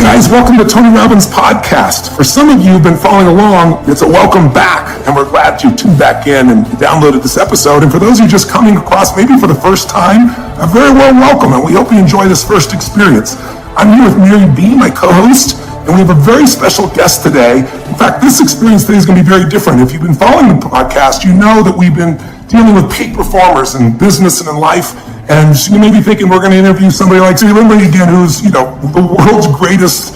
guys, welcome to Tony Robbins Podcast. For some of you who've been following along, it's a welcome back, and we're glad you tuned back in and downloaded this episode. And for those of you just coming across maybe for the first time, a very warm welcome, and we hope you enjoy this first experience. I'm here with Mary B., my co-host, and we have a very special guest today. In fact, this experience today is going to be very different. If you've been following the podcast, you know that we've been dealing with peak performers in business and in life. And you may be thinking we're going to interview somebody like Siri Lindley again, who's, the world's greatest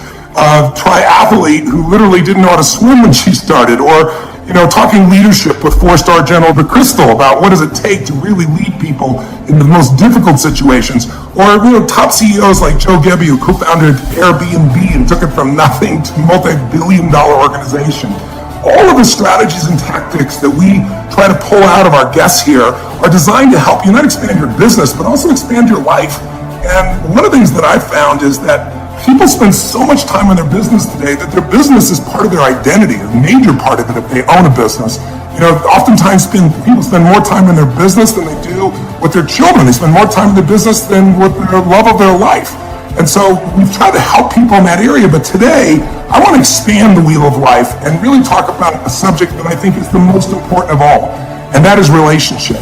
triathlete who literally didn't know how to swim when she started, or, talking leadership with 4-star General McChrystal about what does it take to really lead people in the most difficult situations, or, top CEOs like Joe Gebbe, who co-founded Airbnb and took it from nothing to a multi-billion-dollar organization. All of the strategies and tactics that we try to pull out of our guests here are designed to help you not expand your business, but also expand your life. And one of the things that I've found is that people spend so much time on their business today that their business is part of their identity, a major part of it if they own a business. Oftentimes people spend more time in their business than they do with their children. They spend more time in their business than with their love of their life. And so we've tried to help people in that area, but today I want to expand the wheel of life and really talk about a subject that I think is the most important of all, and that is relationship.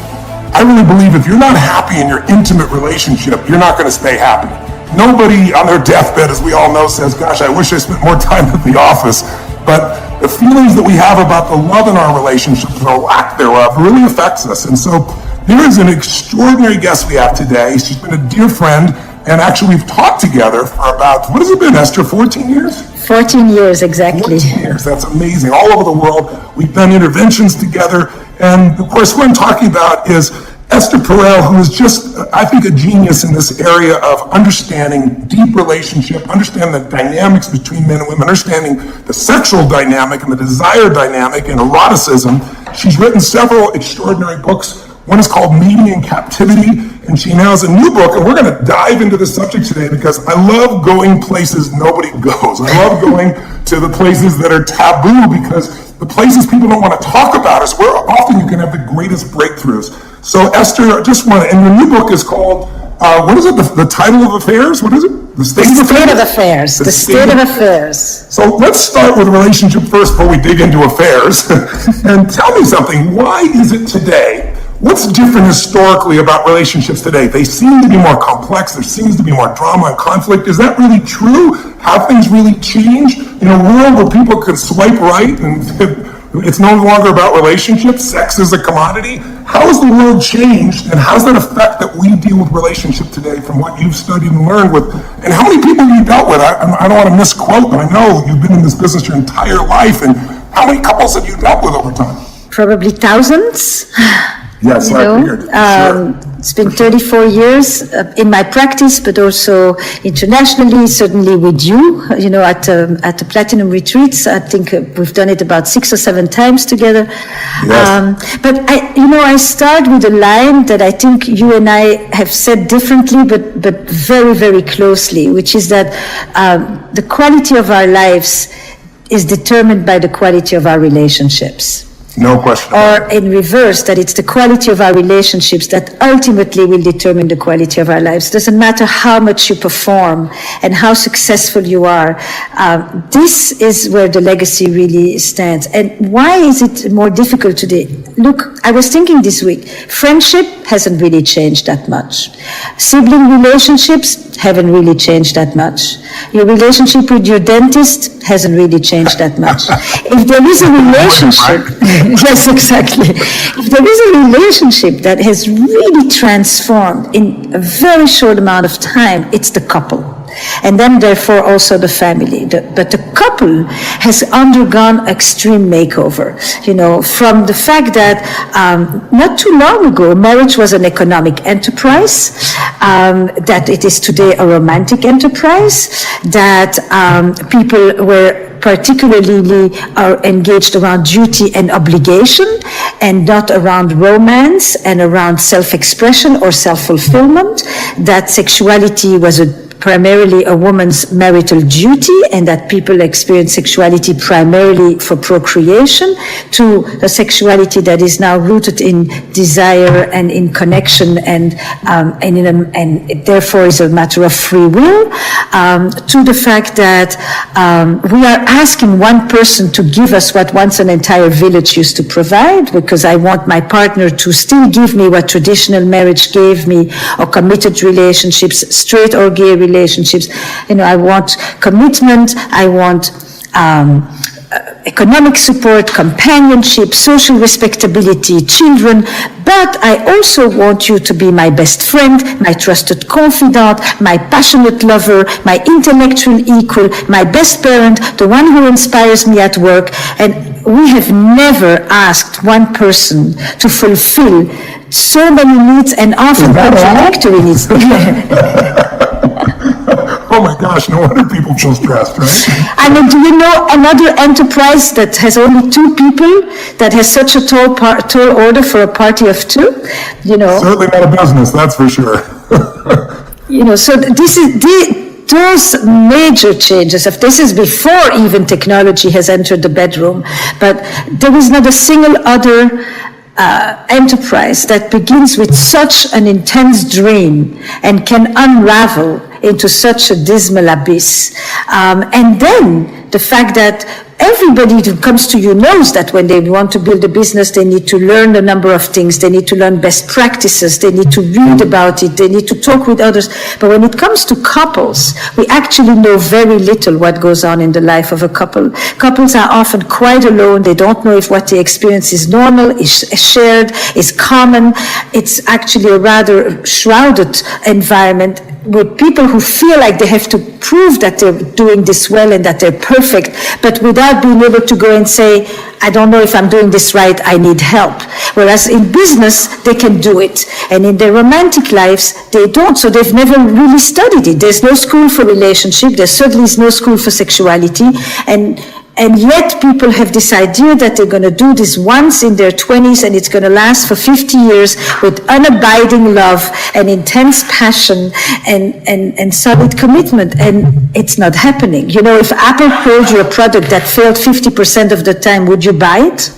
I really believe if you're not happy in your intimate relationship, you're not going to stay happy. Nobody on their deathbed, as we all know, says, gosh, I wish I spent more time at the office. But the feelings that we have about the love in our relationships or lack thereof really affects us. And so there is an extraordinary guest we have today. She's been a dear friend. And actually, we've talked together for about, what has it been, Esther, 14 years? 14 years, exactly. 14 years, that's amazing. All over the world, we've done interventions together. And of course, what I'm talking about is Esther Perel, who is just, I think, a genius in this area of understanding deep relationship, understanding the dynamics between men and women, understanding the sexual dynamic and the desire dynamic and eroticism. She's written several extraordinary books. One is called Mating in Captivity, and she now has a new book, and we're going to dive into this subject today because I love going places nobody goes. I love going to the places that are taboo because the places people don't want to talk about is where often you can have the greatest breakthroughs. So Esther, I just want to, and your new book is called, what is it, the title of affairs? What is it? The State of Affairs? The State of Affairs. So let's start with relationship first before we dig into affairs. And tell me something, why is it today? What's different historically about relationships today? They seem to be more complex. There seems to be more drama and conflict. Is that really true? Have things really changed? In a world where people can swipe right and it's no longer about relationships, sex is a commodity. How has the world changed, and how does that affect that we deal with relationships today from what you've studied and learned with? And how many people have you dealt with? I don't want to misquote, but I know you've been in this business your entire life. And how many couples have you dealt with over time? Probably thousands. Yes, I figured. Sure. It's been 34 years in my practice, but also internationally, certainly with you, at the Platinum Retreats. I think we've done it about 6 or 7 times together. Yes. But I start with a line that I think you and I have said differently, but very, very closely, which is that the quality of our lives is determined by the quality of our relationships. No question. Or in reverse, that it's the quality of our relationships that ultimately will determine the quality of our lives. Doesn't matter how much you perform and how successful you are. This is where the legacy really stands. And why is it more difficult today? Look, I was thinking this week, friendship hasn't really changed that much. Sibling relationships haven't really changed that much. Your relationship with your dentist hasn't really changed that much. If there is a relationship, yes, exactly. If there is a relationship that has really transformed in a very short amount of time, it's the couple. And then therefore also the family. But the couple has undergone extreme makeover, from the fact that not too long ago, marriage was an economic enterprise, that it is today a romantic enterprise, that people were particularly are engaged around duty and obligation and not around romance and around self-expression or self-fulfillment, that sexuality was a primarily a woman's marital duty and that people experience sexuality primarily for procreation, to a sexuality that is now rooted in desire and in connection and it therefore is a matter of free will, to the fact that we are asking one person to give us what once an entire village used to provide, because I want my partner to still give me what traditional marriage gave me, or committed relationships, straight or gay relationships. I want commitment, I want economic support, companionship, social respectability, children, but I also want you to be my best friend, my trusted confidant, my passionate lover, my intellectual equal, my best parent, the one who inspires me at work. And we have never asked one person to fulfill so many needs and often contradictory needs. Oh my gosh, no wonder people feel stressed, right? I mean, do you know another enterprise that has only 2 people that has such a tall order for a party of 2? Certainly not a business, that's for sure. So this is those major changes. If this is before even technology has entered the bedroom, but there is not a single other enterprise that begins with such an intense dream and can unravel into such a dismal abyss. And then the fact that everybody who comes to you knows that when they want to build a business, they need to learn a number of things. They need to learn best practices. They need to read about it. They need to talk with others. But when it comes to couples, we actually know very little what goes on in the life of a couple. Couples are often quite alone. They don't know if what they experience is normal, is shared, is common. It's actually a rather shrouded environment with people who feel like they have to prove that they're doing this well and that they're perfect, but without being able to go and say, I don't know if I'm doing this right, I need help. Whereas in business, they can do it. And in their romantic lives, they don't. So they've never really studied it. There's no school for relationship. There certainly is no school for sexuality. And yet people have this idea that they're going to do this once in their 20s and it's going to last for 50 years with unabiding love and intense passion and solid commitment. And it's not happening. If Apple told you a product that failed 50% of the time, would you buy it?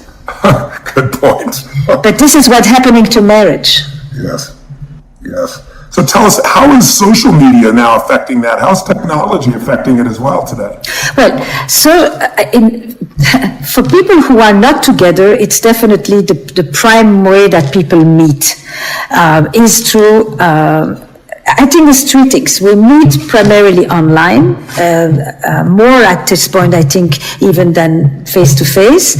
Good point. But this is what's happening to marriage. Yes. So tell us, how is social media now affecting that? How's technology affecting it as well today? Well, so for people who are not together, it's definitely the prime way that people meet is through, I think it's 3 things. We meet primarily online, more at this point, I think, even than face-to-face.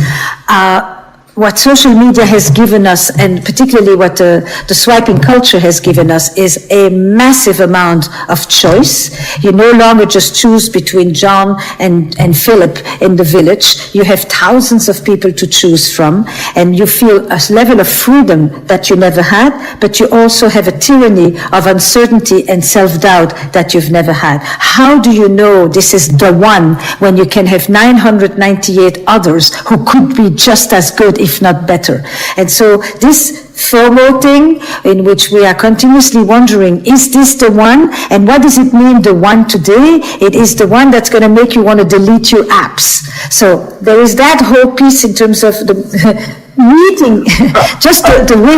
What social media has given us, and particularly what the swiping culture has given us, is a massive amount of choice. You no longer just choose between John and Philip in the village. You have thousands of people to choose from, and you feel a level of freedom that you never had, but you also have a tyranny of uncertainty and self-doubt that you've never had. How do you know this is the one when you can have 998 others who could be just as good, if not better? And so this FOMO thing, in which we are continuously wondering, is this the one? And what does it mean, the one today? It is the one that's going to make you want to delete your apps. So there is that whole piece in terms of the meeting, just the way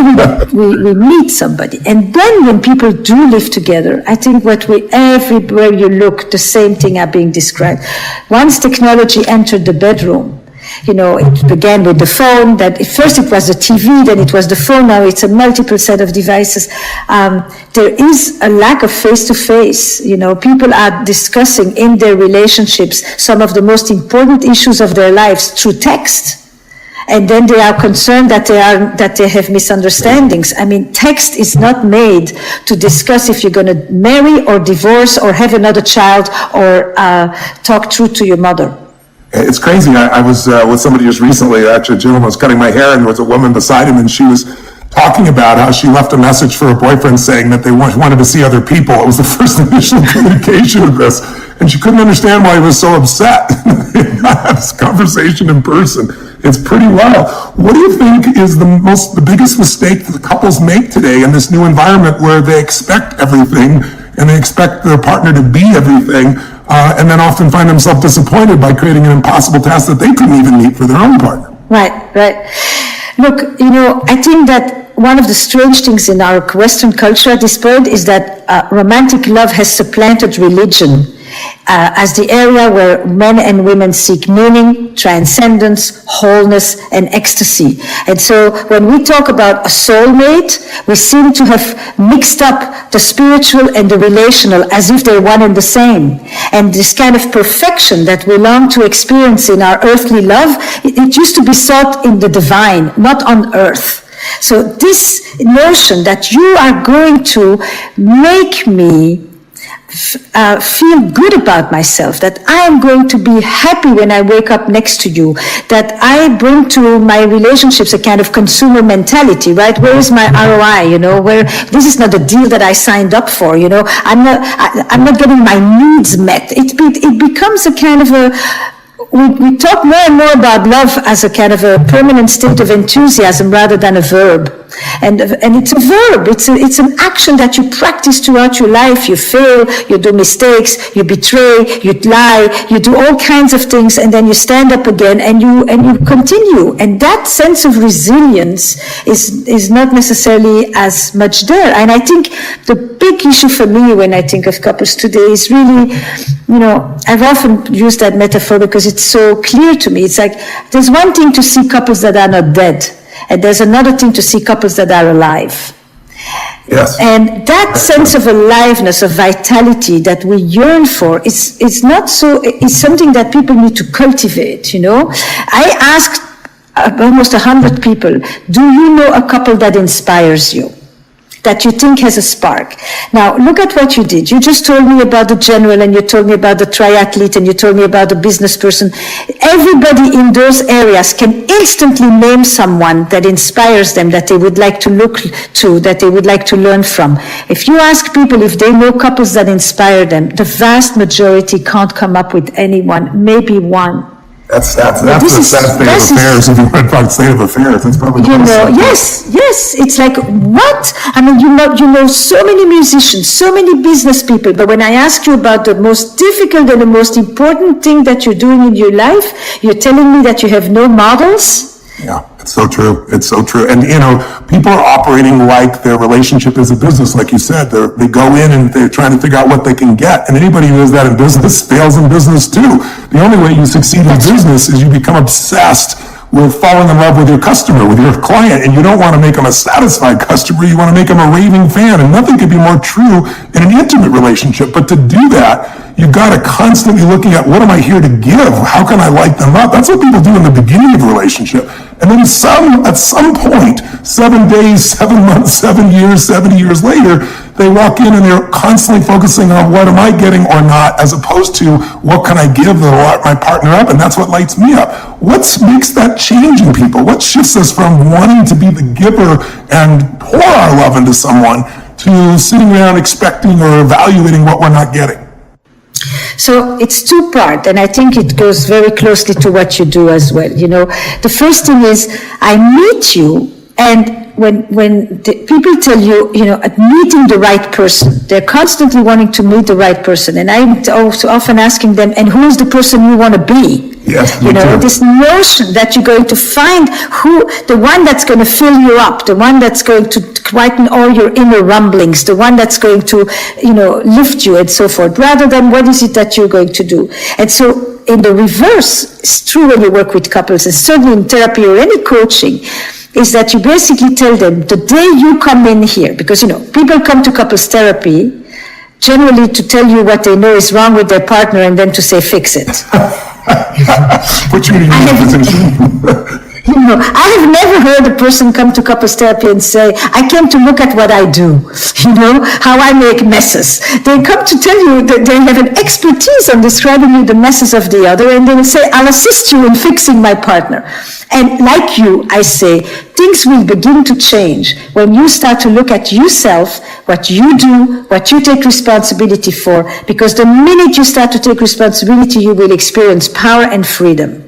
we meet somebody. And then when people do live together, I think everywhere you look, the same thing are being described. Once technology entered the bedroom, it began with the phone, that at first it was the TV, then it was the phone, now it's a multiple set of devices. There is a lack of face-to-face. People are discussing in their relationships some of the most important issues of their lives through text. And then they are concerned that they have misunderstandings. I mean, text is not made to discuss if you're going to marry or divorce or have another child or talk truth to your mother. It's crazy. I was with somebody just recently. Actually, a gentleman was cutting my hair, and there was a woman beside him, and she was talking about how she left a message for her boyfriend saying that they wanted to see other people. It was the first initial communication of this, and she couldn't understand why he was so upset. Have this conversation in person. It's pretty wild. What do you think is the biggest mistake that the couples make today in this new environment where they expect everything and they expect their partner to be everything, and then often find themselves disappointed by creating an impossible task that they couldn't even meet for their own partner. Right. Look, I think that one of the strange things in our Western culture at this point is that romantic love has supplanted religion as the area where men and women seek meaning, transcendence, wholeness, and ecstasy. And so when we talk about a soulmate, we seem to have mixed up the spiritual and the relational as if they're one and the same. And this kind of perfection that we long to experience in our earthly love, it used to be sought in the divine, not on earth. So this notion that you are going to make me feel good about myself, that I am going to be happy when I wake up next to you, that I bring to my relationships a kind of consumer mentality, right? Where is my ROI, where this is not a deal that I signed up for, I'm not getting my needs met. It becomes a kind of we talk more and more about love as a kind of a permanent state of enthusiasm rather than a verb. And it's a verb. It's an action that you practice throughout your life. You fail, you do mistakes, you betray, you lie, you do all kinds of things, and then you stand up again and you continue. And that sense of resilience is not necessarily as much there. And I think the big issue for me when I think of couples today is really, I've often used that metaphor because it's so clear to me. It's like there's one thing to see couples that are not dead, and there's another thing to see couples that are alive. Yes. And that sense of aliveness, of vitality that we yearn for, it's something that people need to cultivate, I asked almost 100 people, do you know a couple that inspires you, that you think has a spark? Now, look at what you did. You just told me about the general, and you told me about the triathlete, and you told me about the business person. Everybody in those areas can instantly name someone that inspires them, that they would like to look to, that they would like to learn from. If you ask people if they know couples that inspire them, the vast majority can't come up with anyone, maybe one. That's the sad state of affairs. If you want to talk state of affairs, that's probably yes. It's like, what? I mean, you know so many musicians, so many business people, but when I ask you about the most difficult and the most important thing that you're doing in your life, you're telling me that you have no models? Yeah, it's so true. It's so true. And, people are operating like their relationship is a business, like you said. They go in and they're trying to figure out what they can get. And anybody who does that in business fails in business too. The only way you succeed in business is you become obsessed with falling in love with your customer, with your client. And you don't want to make them a satisfied customer. You want to make them a raving fan. And nothing could be more true in an intimate relationship. But to do that, you've got to constantly looking at, what am I here to give? How can I light them up? That's what people do in the beginning of a relationship. And then at some point, 7 days, 7 months, 7 years, 70 years later, they walk in and they're constantly focusing on what am I getting or not, as opposed to what can I give that'll light my partner up, and that's what lights me up. What makes that change in people? What shifts us from wanting to be the giver and pour our love into someone to sitting around expecting or evaluating what we're not getting? So it's two-part, and I think it goes very closely to what you do as well. The first thing is I meet you, and when people tell you, meeting the right person, they're constantly wanting to meet the right person, and I'm also often asking them, and who is the person you want to be? Yes, this notion that you're going to find the one that's going to fill you up, the one that's going to quieten all your inner rumblings, the one that's going to, lift you and so forth, rather than what is it that you're going to do. And so in the reverse, it's true when you work with couples, and certainly in therapy or any coaching, is that you basically tell them the day you come in here, because, people come to couples therapy generally to tell you what they know is wrong with their partner and then to say, fix it. Put you in your position. I have never heard a person come to couples therapy and say, I came to look at what I do, how I make messes. They come to tell you that they have an expertise on describing you the messes of the other, and they will say, I'll assist you in fixing my partner. And like you, I say, things will begin to change when you start to look at yourself, what you do, what you take responsibility for, because the minute you start to take responsibility, you will experience power and freedom.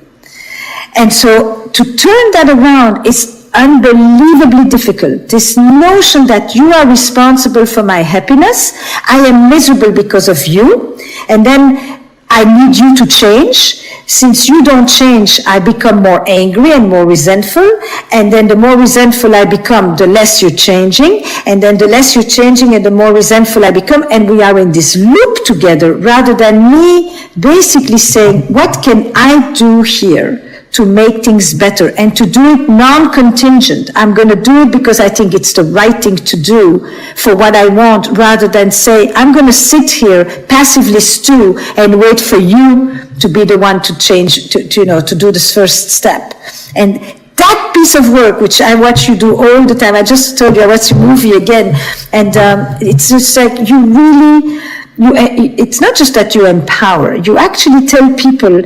And so to turn that around is unbelievably difficult. This notion that you are responsible for my happiness, I am miserable because of you, and then I need you to change. Since you don't change, I become more angry and more resentful, and then the more resentful I become, the less you're changing, and then the less you're changing and the more resentful I become, and we are in this loop together, rather than me basically saying, what can I do here to make things better, and to do it non-contingent. I'm going to do it because I think it's the right thing to do for what I want, rather than say, I'm going to sit here, passively stew, and wait for you to be the one to change, to do this first step. And that piece of work, which I watch you do all the time, I just told you I watched your movie again, and it's just like you really... it's not just that you empower, you actually tell people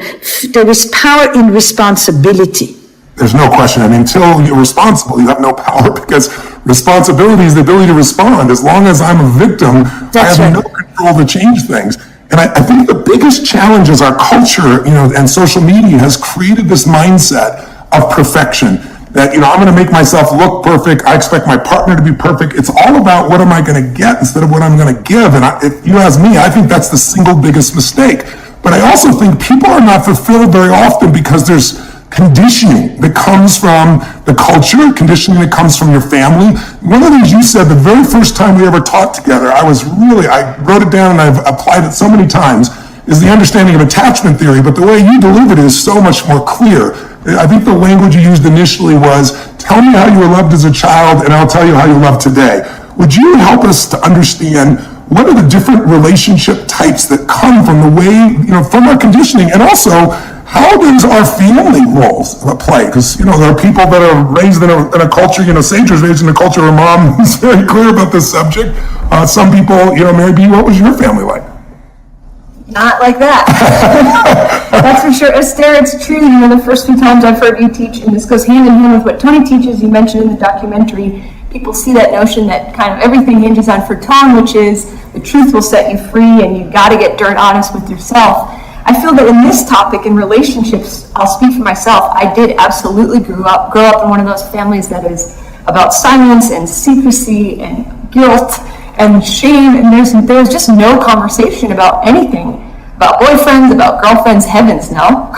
there is power in responsibility. There's no question. I mean, until you're responsible, you have no power, because responsibility is the ability to respond. As long as I'm a victim, I have no control to change things. And I think the biggest challenge is our culture, and social media has created this mindset of perfection. That, I'm going to make myself look perfect. I expect my partner to be perfect. It's all about what am I going to get instead of what I'm going to give. And if you ask me, I think that's the single biggest mistake. But I also think people are not fulfilled very often because there's conditioning that comes from the culture, conditioning that comes from your family. One of the things you said the very first time we ever taught together, I wrote it down and I've applied it so many times, is the understanding of attachment theory. But the way you delivered it is so much more clear. I think the language you used initially was, tell me how you were loved as a child and I'll tell you how you're loved today. Would you help us to understand what are the different relationship types that come from the way, from our conditioning, and also how does our family roles play? Because, there are people that are raised in a culture, Sage was raised in a culture where mom is very clear about this subject. Some people, Mary B., what was your family like? Not like that. That's for sure. Esther, it's true, the first few times I've heard you teach, and this goes hand in hand with what Tony teaches, you mentioned in the documentary, people see that notion that kind of everything hinges on tone, which is the truth will set you free and you got to get dirt honest with yourself. I feel that in this topic, in relationships, I'll speak for myself, I did absolutely grow up in one of those families that is about silence and secrecy and guilt and shame, and there was just no conversation about anything, about boyfriends, about girlfriends, heavens no.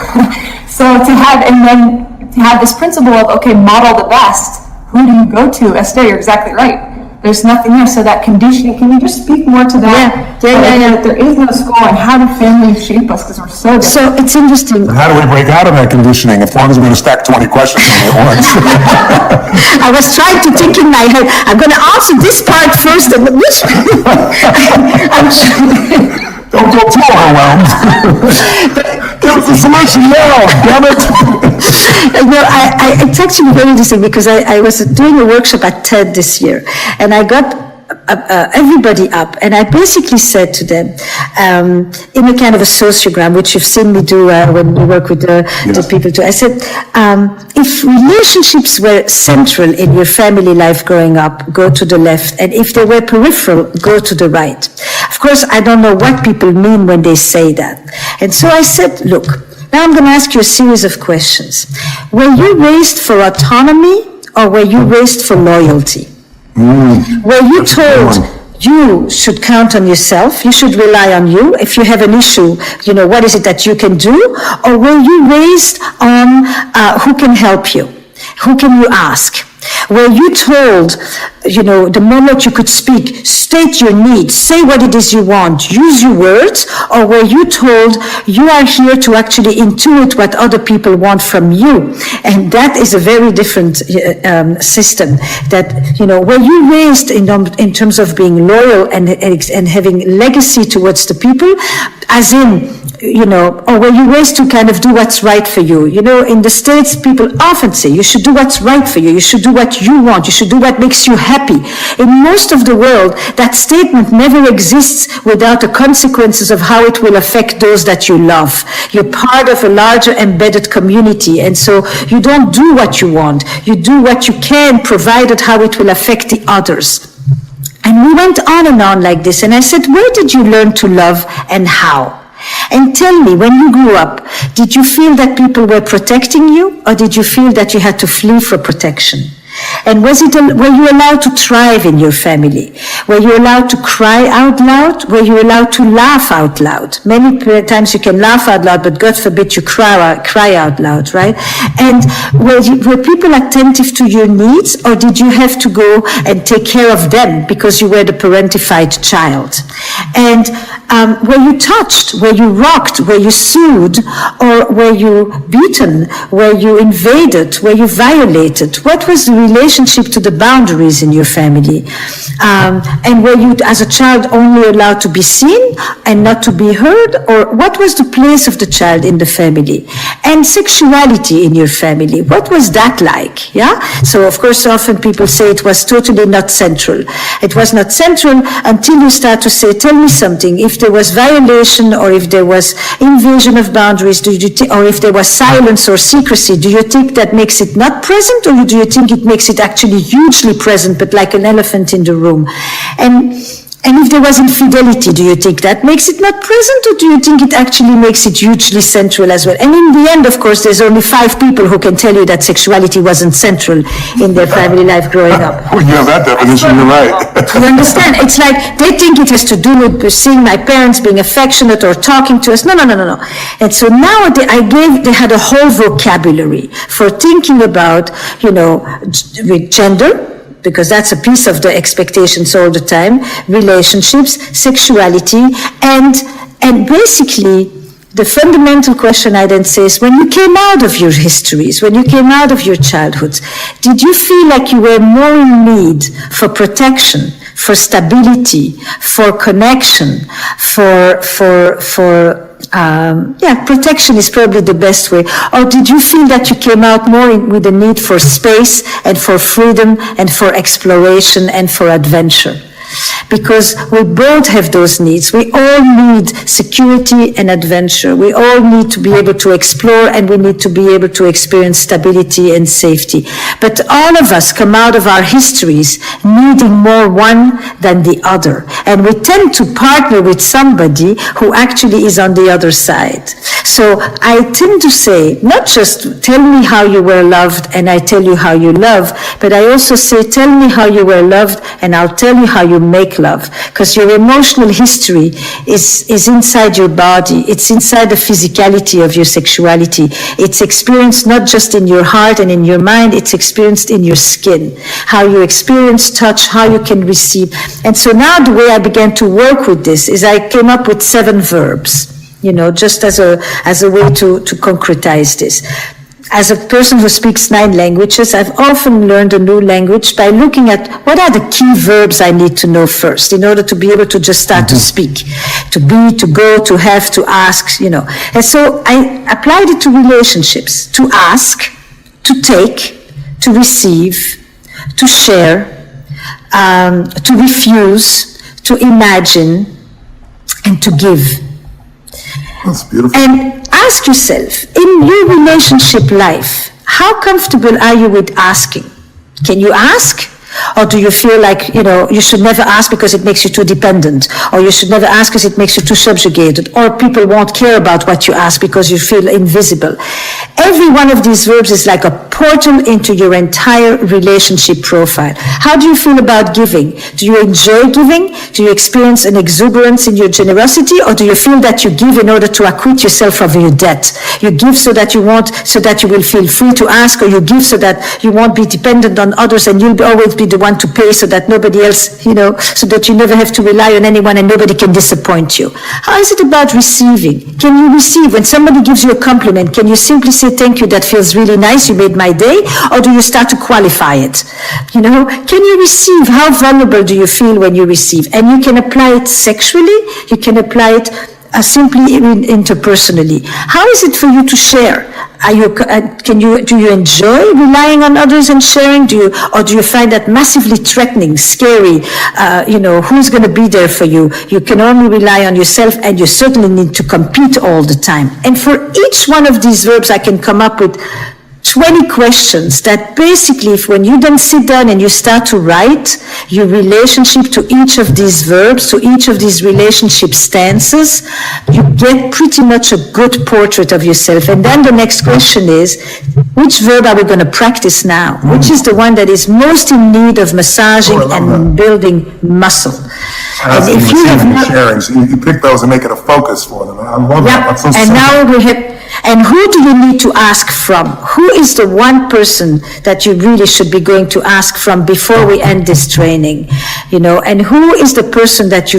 So to have this principle of, okay, model the best, who do you go to? Esther, you're exactly right. There's nothing there, so that conditioning, can you just speak more to that? Yeah. That there is no school, and how do families shape us, because we're so different. So it's interesting. And how do we break out of that conditioning, as long as we're going to stack 20 questions on me at once? I was trying to think in my head, I'm going to answer this part first, and which Don't go too overwhelmed. Give us a solution now, damn it. It's actually very interesting, because I was doing a workshop at TED this year, and I got everybody up, and I basically said to them, in a kind of a sociogram, which you've seen me do when we work with the people too, I said, if relationships were central in your family life growing up, go to the left, and if they were peripheral, go to the right. Of course, I don't know what people mean when they say that. And so I said, look, now I'm going to ask you a series of questions. Were you raised for autonomy, or were you raised for loyalty? Were you told you should count on yourself, you should rely on you, if you have an issue, what is it that you can do? Or were you raised on who can help you? Who can you ask? Were you told, the moment you could speak, state your needs, say what it is you want, use your words? Or were you told you are here to actually intuit what other people want from you? And that is a very different system. That, were you raised in terms of being loyal and having legacy towards the people, as in, or were you raised to kind of do what's right for you? In the States, people often say, you should do what's right for you, you should do what you want, you should do what makes you happy. In most of the world, that statement never exists without the consequences of how it will affect those that you love. You're part of a larger embedded community, and so you don't do what you want, you do what you can, provided how it will affect the others. And we went on and on like this, and I said, where did you learn to love and how? And tell me, when you grew up, did you feel that people were protecting you, or did you feel that you had to flee for protection? And were you allowed to thrive in your family? Were you allowed to cry out loud? Were you allowed to laugh out loud? Many times you can laugh out loud, but God forbid you cry out loud, right? And were people attentive to your needs, or did you have to go and take care of them because you were the parentified child? And were you touched? Were you rocked? Were you sued? Or were you beaten? Were you invaded? Were you violated? What was the relationship to the boundaries in your family? And were you, as a child, only allowed to be seen and not to be heard? Or what was the place of the child in the family? And sexuality in your family, what was that like? Yeah. So of course, often people say it was totally not central. It was not central until you start to say, tell me something. If there was violation, or if there was invasion of boundaries, or if there was silence or secrecy, do you think that makes it not present, or do you think it makes it actually hugely present, but like an elephant in the room? And if there was infidelity, do you think that makes it not present, or do you think it actually makes it hugely central as well? And in the end, of course, there's only 5 people who can tell you that sexuality wasn't central in their family life growing up. Well, you have that definition, you're right. You understand? It's like they think it has to do with seeing my parents being affectionate or talking to us. No. And so now they had a whole vocabulary for thinking about, with gender, because that's a piece of the expectations all the time, relationships, sexuality, and basically the fundamental question I then say is, when you came out of your histories, when you came out of your childhoods, did you feel like you were more in need for protection, for stability, for connection, protection is probably the best way. Or did you feel that you came out more with the need for space and for freedom and for exploration and for adventure? Because we both have those needs. We all need security and adventure. We all need to be able to explore, and we need to be able to experience stability and safety. But all of us come out of our histories needing more one than the other. And we tend to partner with somebody who actually is on the other side. So I tend to say, not just tell me how you were loved and I tell you how you love, but I also say, tell me how you were loved and I'll tell you how you make love. Because your emotional history is inside your body. It's inside the physicality of your sexuality. It's experienced not just in your heart and in your mind, it's experienced in your skin. How you experience touch, how you can receive. And so now the way I began to work with this is I came up with 7 verbs. Just as a way to concretize this. As a person who speaks 9 languages, I've often learned a new language by looking at what are the key verbs I need to know first in order to be able to just start to speak, to be, to go, to have, to ask, And so I applied it to relationships, to ask, to take, to receive, to share, to refuse, to imagine, and to give. That's beautiful. And ask yourself, in your relationship life, how comfortable are you with asking? Can you ask? Or do you feel like, you should never ask because it makes you too dependent? Or you should never ask because it makes you too subjugated? Or people won't care about what you ask because you feel invisible? Every one of these verbs is like a portal into your entire relationship profile. How do you feel about giving? Do you enjoy giving? Do you experience an exuberance in your generosity? Or do you feel that you give in order to acquit yourself of your debt? You give so that you will feel free to ask, or you give so that you won't be dependent on others and you'll always be the one to pay so that nobody else, so that you never have to rely on anyone and nobody can disappoint you. How is it about receiving? Can you receive? When somebody gives you a compliment, can you simply say, thank you, that feels really nice, you made my day? Or do you start to qualify it? Can you receive? How vulnerable do you feel when you receive? And you can apply it sexually, you can apply it simply interpersonally. How is it for you to share? Do you enjoy relying on others and sharing? Or do you find that massively threatening, scary? Who's going to be there for you? You can only rely on yourself, and you certainly need to compete all the time. And for each one of these verbs, I can come up with 20 questions that basically, if when you then sit down and you start to write your relationship to each of these verbs, to each of these relationship stances, you get pretty much a good portrait of yourself. And then the next question is, which verb are we going to practice now? Which is the one that is most in need of massaging and building muscle? And if you have not sharing, so you pick those and make it a focus for them. I love that. That's so and simple. now we have, and who do you need to ask from? Who is the one person that you really should be going to ask from before we end this training? And who is the person that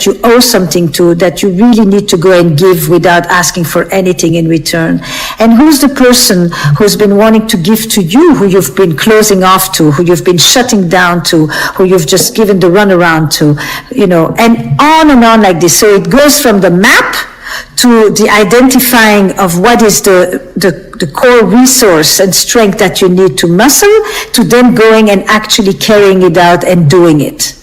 you owe something to, that you really need to go and give without asking for anything in return? And who's the person who's been wanting to give to you, who you've been closing off to, who you've been shutting down to, who you've just given the runaround to, and on like this. So it goes from the map to the identifying of what is the core resource and strength that you need to muscle, to then going and actually carrying it out and doing it.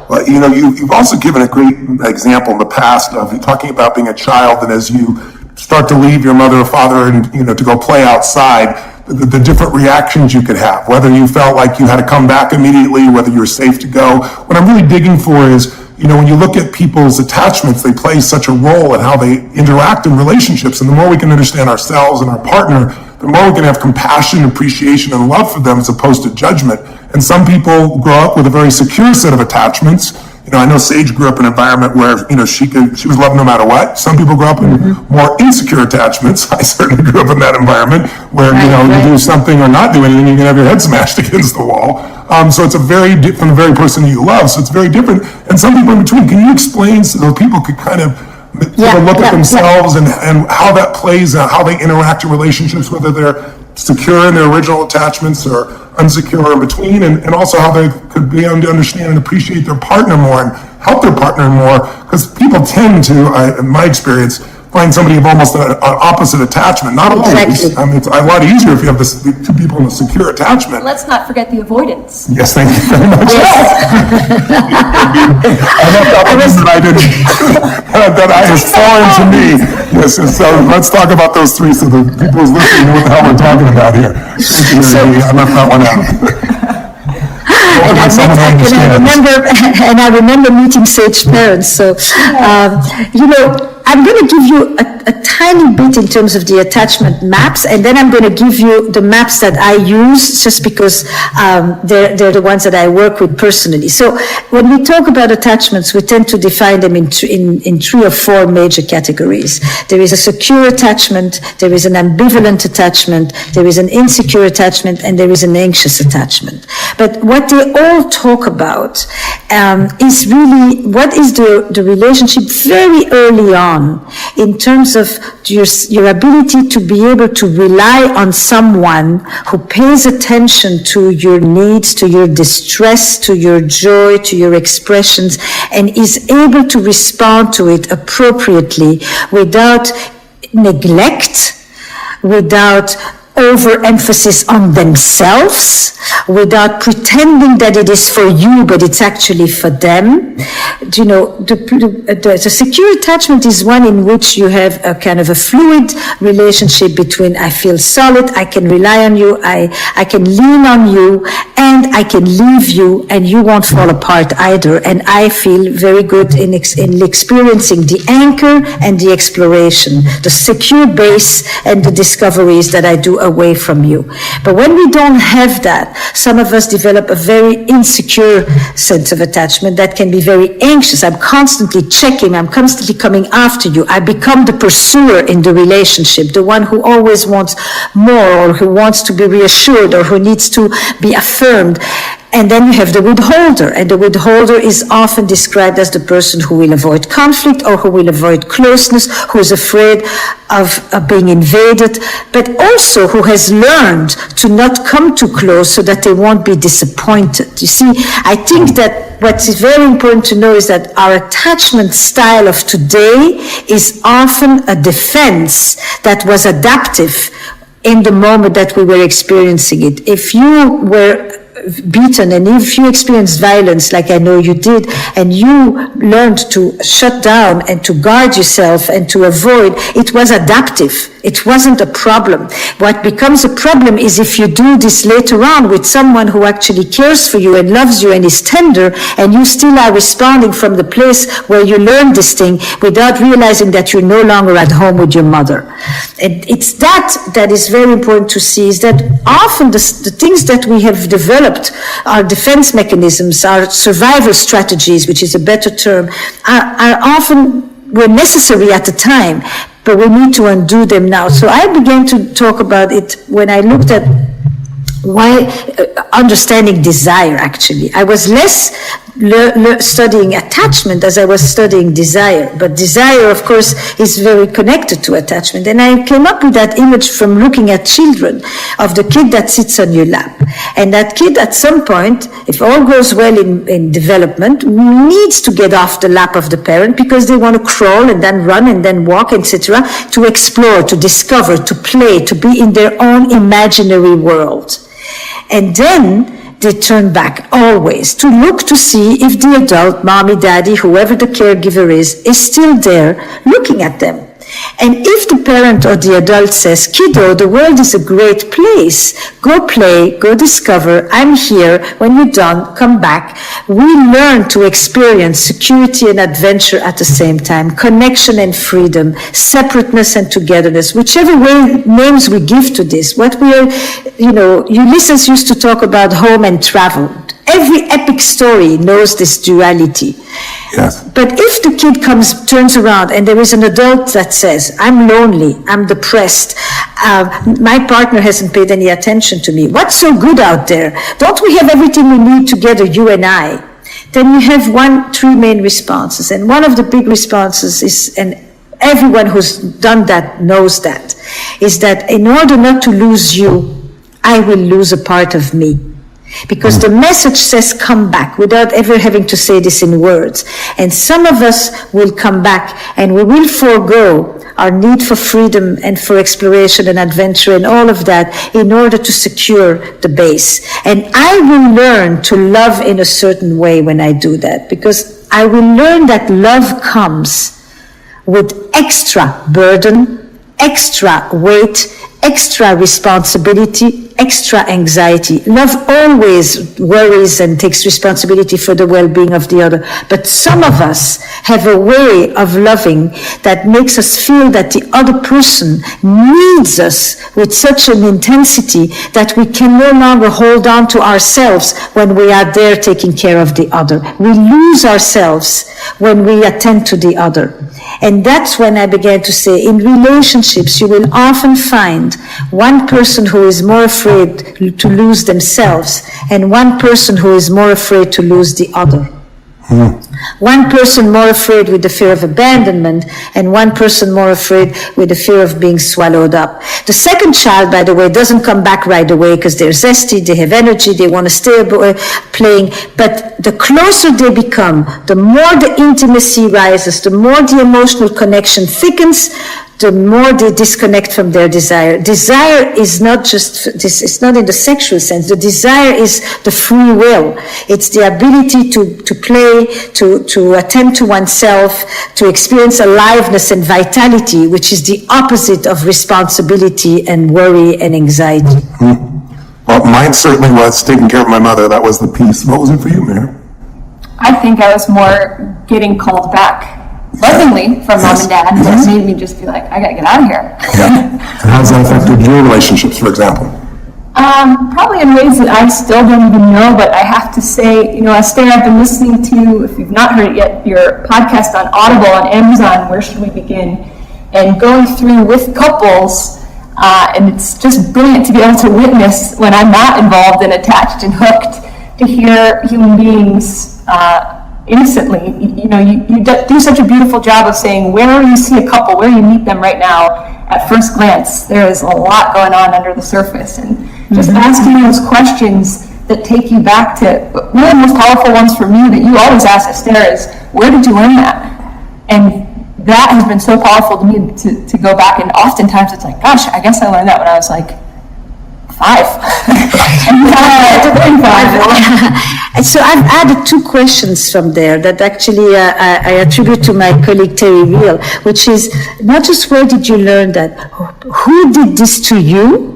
Well, you've also given a great example in the past of talking about being a child, and as you start to leave your mother or father and, to go play outside, the different reactions you could have, whether you felt like you had to come back immediately, whether you were safe to go. What I'm really digging for is, when you look at people's attachments, they play such a role in how they interact in relationships. And the more we can understand ourselves and our partner, the more we can have compassion, appreciation, and love for them as opposed to judgment. And some people grow up with a very secure set of attachments. I know Sage grew up in an environment where, she was loved no matter what. Some people grow up in more insecure attachments. I certainly grew up in that environment where, you do something or not do anything, you can have your head smashed against the wall. So it's from the very person you love. So it's very different. And some people in between. Can you explain so that people could kind of look at themselves and how that plays out, how they interact in relationships, whether they're secure in their original attachments or unsecure in between, and also how they could be able to understand and appreciate their partner more and help their partner more, because people tend to, in my experience, find somebody of almost an opposite attachment. Not always. Exactly. I mean, it's a lot easier if you have the two people in a secure attachment. Let's not forget the avoidance. Yes, thank you very much. That is foreign to me. Yes, so let's talk about those three so the people who's listening know what the hell we're talking about here. Thank you, I left that one out. I remember meeting Sage parents. So, I'm going to give you a tiny bit in terms of the attachment maps, and then I'm going to give you the maps that I use just because they're the ones that I work with personally. So when we talk about attachments, we tend to define them in 3 or 4 major categories. There is a secure attachment, there is an ambivalent attachment, there is an insecure attachment, and there is an anxious attachment. But what they all talk about is really what is the relationship very early on, in terms of your ability to be able to rely on someone who pays attention to your needs, to your distress, to your joy, to your expressions, and is able to respond to it appropriately without neglect, without overemphasis on themselves, without pretending that it is for you, but it's actually for them. The secure attachment is one in which you have a kind of a fluid relationship between I feel solid, I can rely on you, I can lean on you, and I can leave you, and you won't fall apart either. And I feel very good in experiencing the anchor and the exploration, the secure base and the discoveries that I do away from you. But when we don't have that, some of us develop a very insecure sense of attachment that can be very anxious. I'm constantly checking, I'm constantly coming after you. I become the pursuer in the relationship, the one who always wants more, or who wants to be reassured, or who needs to be affirmed. And then you have the withholder, and the withholder is often described as the person who will avoid conflict or who will avoid closeness, who is afraid of being invaded, but also who has learned to not come too close so that they won't be disappointed. You see, I think that what is very important to know is that our attachment style of today is often a defense that was adaptive in the moment that we were experiencing it. If you were beaten, and if you experienced violence like I know you did, and you learned to shut down and to guard yourself and to avoid, it was adaptive. It wasn't a problem. What becomes a problem is if you do this later on with someone who actually cares for you and loves you and is tender, and you still are responding from the place where you learned this thing without realizing that you're no longer at home with your mother. And it's that is very important to see, is that often the things that we have developed, our defense mechanisms, our survival strategies, which is a better term, are often were necessary at the time, but we need to undo them now. So I began to talk about it when I looked at why understanding desire, actually. I was less studying attachment as I was studying desire. But desire, of course, is very connected to attachment. And I came up with that image from looking at children, of the kid that sits on your lap. And that kid, at some point, if all goes well in development, needs to get off the lap of the parent because they want to crawl and then run and then walk, etc., to explore, to discover, to play, to be in their own imaginary world. And then they turn back always to look to see if the adult, mommy, daddy, whoever the caregiver is still there looking at them. And if the parent or the adult says, kiddo, the world is a great place, go play, go discover, I'm here, when you're done, come back, we learn to experience security and adventure at the same time, connection and freedom, separateness and togetherness, whichever way names we give to this. What we are, Ulysses used to talk about home and travel. Every epic story knows this duality. Yes. But if the kid turns around and there is an adult that says, I'm lonely, I'm depressed, my partner hasn't paid any attention to me, what's so good out there? Don't we have everything we need together, you and I? Then you have three main responses. And one of the big responses is, and everyone who's done that knows that, is that in order not to lose you, I will lose a part of me. Because the message says come back without ever having to say this in words. And some of us will come back and we will forego our need for freedom and for exploration and adventure and all of that in order to secure the base. And I will learn to love in a certain way when I do that, because I will learn that love comes with extra burden, extra weight, extra responsibility, extra anxiety. Love always worries and takes responsibility for the well-being of the other. But some of us have a way of loving that makes us feel that the other person needs us with such an intensity that we can no longer hold on to ourselves when we are there taking care of the other. We lose ourselves when we attend to the other. And that's when I began to say, in relationships, you will often find one person who is more afraid to lose themselves and one person who is more afraid to lose the other. One person more afraid with the fear of abandonment, and one person more afraid with the fear of being swallowed up. The second child, by the way, doesn't come back right away because they're zesty, they have energy, they want to stay playing. But the closer they become, the more the intimacy rises, the more the emotional connection thickens, the more they disconnect from their desire. Desire is not just this, it's not in the sexual sense. The desire is the free will. It's the ability to play, to attend to oneself, to experience aliveness and vitality, which is the opposite of responsibility and worry and anxiety. Well, mine certainly was taking care of my mother. That was the piece. What was it for you, Mary? I think I was more getting called back lovingly from mom and dad that made me just be like, I gotta get out of here. Yeah. And how's that affected your relationships, for example? Probably in ways that I still don't even know, but I have to say, Esther, I've been listening to, if you've not heard it yet, your podcast on Audible on Amazon, Where Should We Begin? And going through with couples, and it's just brilliant to be able to witness when I'm not involved and attached and hooked, to hear human beings innocently. You do such a beautiful job of saying where you see a couple, where you meet them right now, at first glance, there is a lot going on under the surface. And just asking those questions that take you back to, one of the most powerful ones for me that you always ask, Esther, is, where did you learn that? And that has been so powerful to me to go back, and oftentimes it's like, gosh, I guess I learned that when I was like 5. And so I've added 2 questions from there that actually I attribute to my colleague Terry Real, which is not just where did you learn that, who did this to you,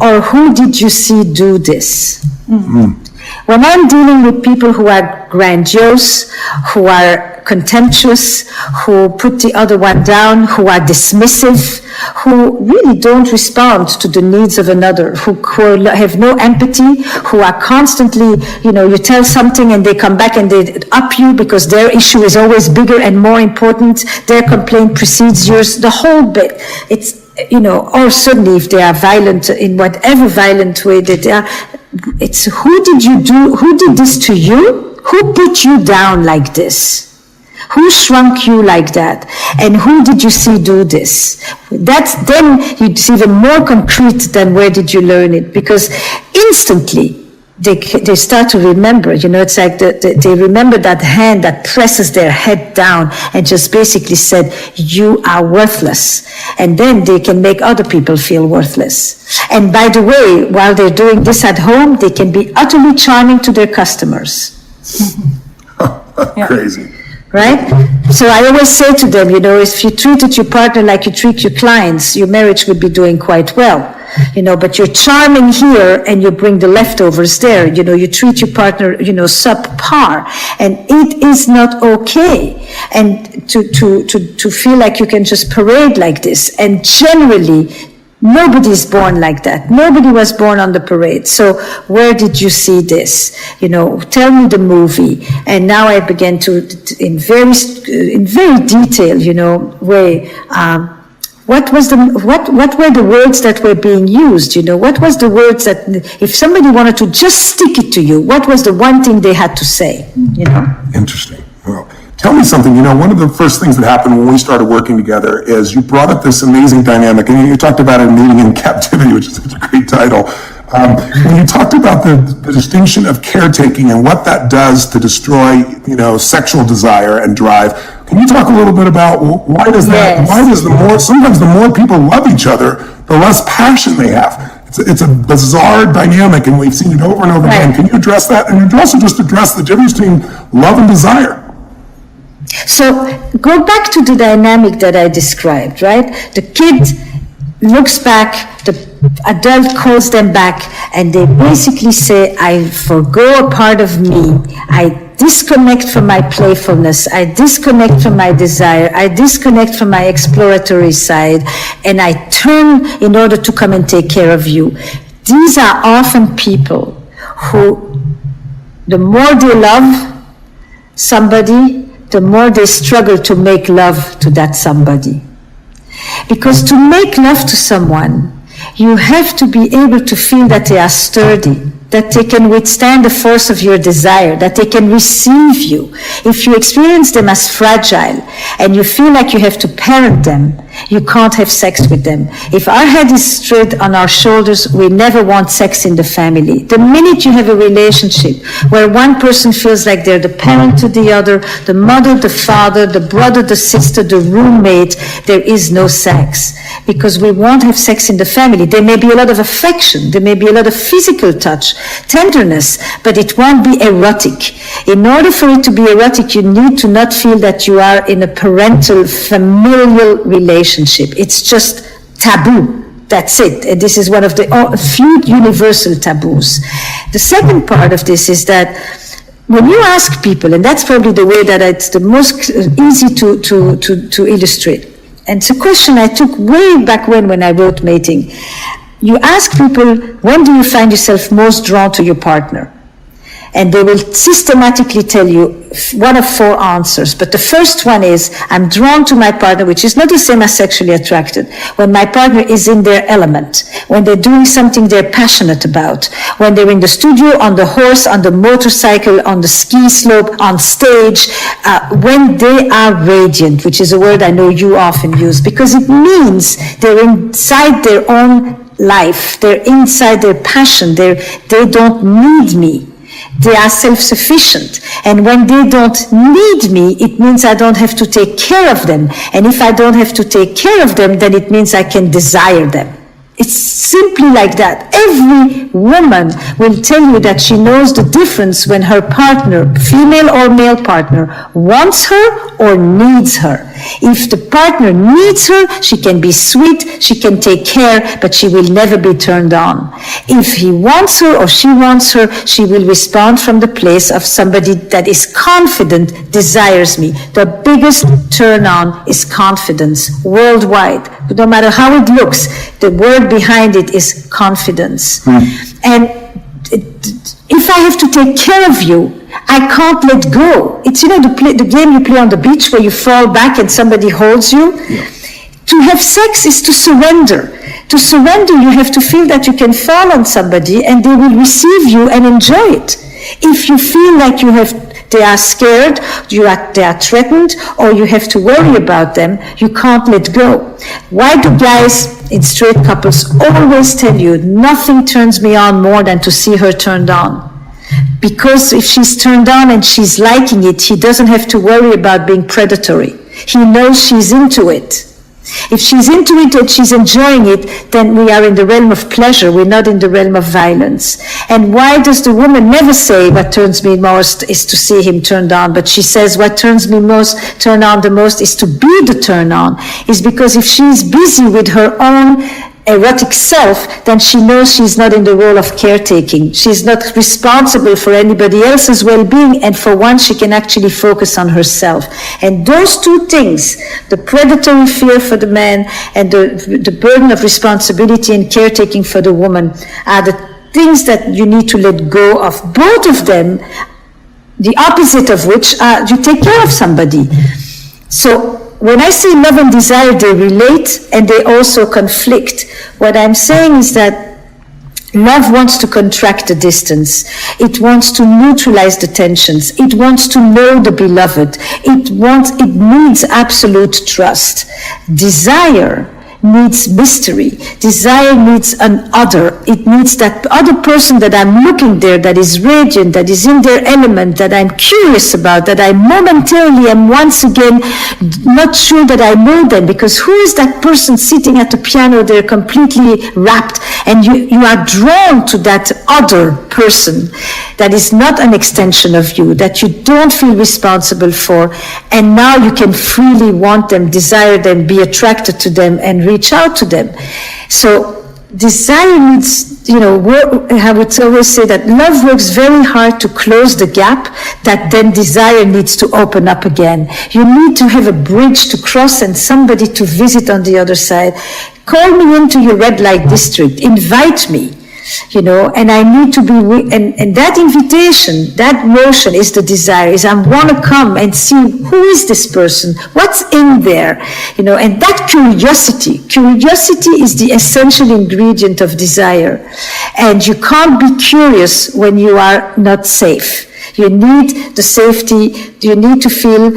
or who did you see do this? Mm-hmm. When I'm dealing with people who are grandiose, who are contemptuous, who put the other one down, who are dismissive, who really don't respond to the needs of another, who have no empathy, who are constantly, you tell something and they come back and they up you because their issue is always bigger and more important, their complaint precedes yours, the whole bit. It's, or certainly if they are violent in whatever violent way that they are, it's who did this to you? Who put you down like this? Who shrunk you like that? And who did you see do this? Then it's even more concrete than where did you learn it? Because instantly they start to remember, it's like they remember that hand that presses their head down and just basically said, you are worthless. And then they can make other people feel worthless. And by the way, while they're doing this at home, they can be utterly charming to their customers. Crazy. Right? So I always say to them, if you treated your partner like you treat your clients, your marriage would be doing quite well. But you're charming here and you bring the leftovers there. You treat your partner, subpar. And it is not okay. And to feel like you can just parade like this. And generally, nobody's born like that. Nobody was born on the parade. So where did you see this? Tell me the movie. And now I began to, in very detailed, way, what were the words that were being used? What was the words that, if somebody wanted to just stick it to you, what was the one thing they had to say? Interesting. Well, tell me something. One of the first things that happened when we started working together is you brought up this amazing dynamic, and you talked about it, Meeting in Captivity, which is such a great title. When you talked about the distinction of caretaking and what that does to destroy, sexual desire and drive. Can you talk a little bit about why does sometimes the more people love each other, the less passion they have. It's a bizarre dynamic, and we've seen it over and over again. Can you address that? And also just address the difference between love and desire. So go back to the dynamic that I described, right? The kid looks back, the adult calls them back, and they basically say, I forgo a part of me. I disconnect from my playfulness. I disconnect from my desire. I disconnect from my exploratory side, and I turn in order to come and take care of you. These are often people who, the more they love somebody, the more they struggle to make love to that somebody. Because to make love to someone, you have to be able to feel that they are sturdy, that they can withstand the force of your desire, that they can receive you. If you experience them as fragile and you feel like you have to parent them, you can't have sex with them. If our head is straight on our shoulders, we never want sex in the family. The minute you have a relationship where one person feels like they're the parent to the other, the mother, the father, the brother, the sister, the roommate, there is no sex. Because we won't have sex in the family. There may be a lot of affection, there may be a lot of physical touch, tenderness, but it won't be erotic. In order for it to be erotic, you need to not feel that you are in a parental, familial relationship. It's just taboo. That's it. And this is one of the few universal taboos. The second part of this is that when you ask people, and that's probably the way that it's the most easy to illustrate. And it's a question I took way back when I wrote Mating. You ask people, when do you find yourself most drawn to your partner? And they will systematically tell you one of 4 answers. But the first one is, I'm drawn to my partner, which is not the same as sexually attracted. When my partner is in their element, when they're doing something they're passionate about, when they're in the studio, on the horse, on the motorcycle, on the ski slope, on stage, when they are radiant, which is a word I know you often use, because it means they're inside their own life, they're inside their passion, they don't need me. They are self-sufficient. And when they don't need me, it means I don't have to take care of them. And if I don't have to take care of them, then it means I can desire them. It's simply like that. Every woman will tell you that she knows the difference when her partner, female or male partner, wants her or needs her. If the partner needs her, she can be sweet, she can take care, but she will never be turned on. If he wants her or she wants her, she will respond from the place of somebody that is confident, desires me. The biggest turn on is confidence worldwide. No matter how it looks, the word behind it is confidence. And if I have to take care of you, I can't let go. It's, the game you play on the beach where you fall back and somebody holds you. Yeah. To have sex is to surrender. To surrender, you have to feel that you can fall on somebody and they will receive you and enjoy it. If you feel like they are scared, they are threatened, or you have to worry about them, you can't let go. Why do guys in straight couples always tell you, nothing turns me on more than to see her turned on? Because if she's turned on and she's liking it, he doesn't have to worry about being predatory. He knows she's into it. If she's into it and she's enjoying it, then we are in the realm of pleasure. We're not in the realm of violence. And why does the woman never say what turns me most is to see him turned on, but she says what turns me turn on the most is to be the turn on? Is because if she's busy with her own erotic self, then she knows she's not in the role of caretaking. She's not responsible for anybody else's well-being, and for once she can actually focus on herself. And those two things, the predatory fear for the man and the burden of responsibility and caretaking for the woman, are the things that you need to let go of. Both of them, the opposite of which, you take care of somebody. So when I say love and desire, they relate and they also conflict. What I'm saying is that love wants to contract the distance. It wants to neutralize the tensions. It wants to know the beloved. It needs absolute trust. Desire needs mystery. Desire needs an other. It needs that other person that I'm looking there, that is radiant, that is in their element, that I'm curious about, that I momentarily am once again not sure that I know them, because who is that person sitting at the piano there completely rapt, and you are drawn to that other person that is not an extension of you, that you don't feel responsible for, and now you can freely want them, desire them, be attracted to them, and reach out to them. So desire needs, I would always say that love works very hard to close the gap that then desire needs to open up again. You need to have a bridge to cross and somebody to visit on the other side. Call me into your red light district, invite me. And I need to be, and that invitation, that motion is the desire, is I want to come and see who is this person, what's in there, and that curiosity is the essential ingredient of desire. And you can't be curious when you are not safe. You need the safety, you need to feel,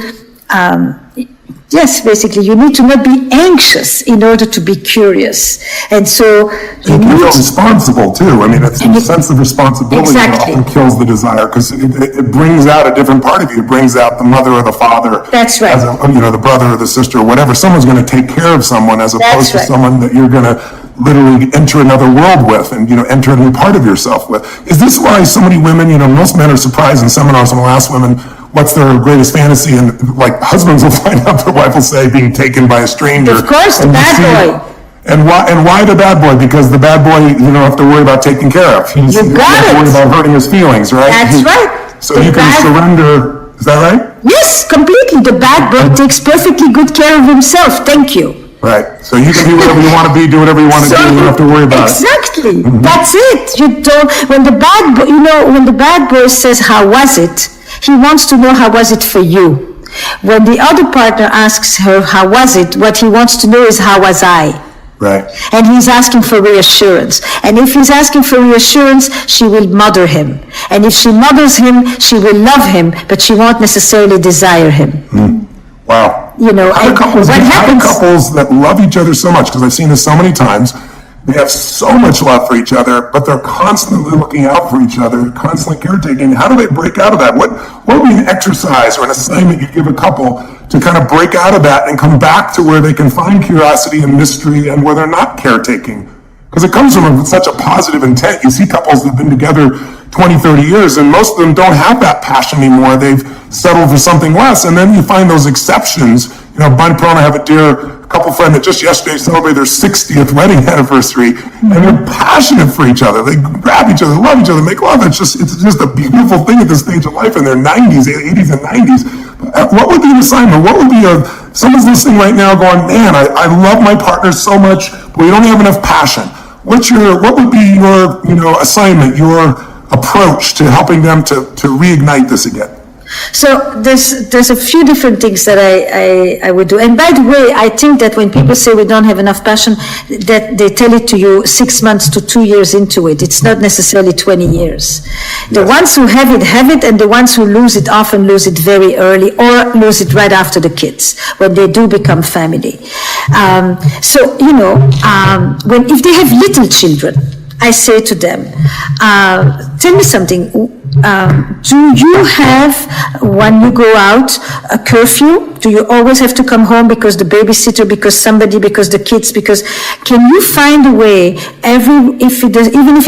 yes, basically, you need to not be anxious in order to be curious. And so you can feel responsible too. I mean, it's the sense of responsibility that often kills the desire, because it brings out a different part of you. It brings out the mother or the father. That's right. As the brother or the sister or whatever. Someone's going to take care of someone as opposed to someone that you're going to literally enter another world with and, enter a new part of yourself with. Is this why so many women, most men are surprised in seminars when I'll ask women, what's their greatest fantasy? And husbands will find out their wife will say being taken by a stranger. Of course, the bad boy. And why the bad boy? Because the bad boy, you don't have to worry about taking care of. You got it. You don't have to worry about hurting his feelings, right? That's right. So you can surrender. Is that right? Yes, completely. The bad boy takes perfectly good care of himself. Thank you. Right. So you can be whatever you want to be, do whatever you want to do. You don't have to worry about it. Exactly. That's it. You don't. When the bad boy, when the bad boy says, "How was it?" he wants to know how was it for you. When the other partner asks her, "How was it?" what he wants to know is, "How was I?" Right. And he's asking for reassurance. And if he's asking for reassurance, she will mother him. And if she mothers him, she will love him, but she won't necessarily desire him. Wow. And couples, what happens? Couples that love each other so much, because I've seen this so many times, they have so much love for each other, but they're constantly looking out for each other, constantly caretaking. How do they break out of that? What would be an exercise or an assignment you give a couple to kind of break out of that and come back to where they can find curiosity and mystery and where they're not caretaking? Because it comes from such a positive intent. You see couples that have been together 20, 30 years, and most of them don't have that passion anymore. They've settled for something less, and then you find those exceptions. You know, Bunny Pearl and I have a dear couple friend that just yesterday celebrated their 60th wedding anniversary, and they're passionate for each other. They grab each other, love each other, make love. It's just a beautiful thing at this stage of life in their 90s, 80s, and 90s. What would be an assignment? What would be someone's listening right now going, man, I love my partner so much, but we don't have enough passion. What would be your, assignment, your approach to helping them to reignite this again? So there's a few different things that I would do. And by the way, I think that when people say we don't have enough passion, that they tell it to you 6 months to 2 years into it. It's not necessarily 20 years. The ones who have it, and the ones who lose it often lose it very early or lose it right after the kids, when they do become family. If they have little children, I say to them, tell me something. Do you have, when you go out, a curfew? Do you always have to come home because the babysitter, because the kids, can you find a way, even if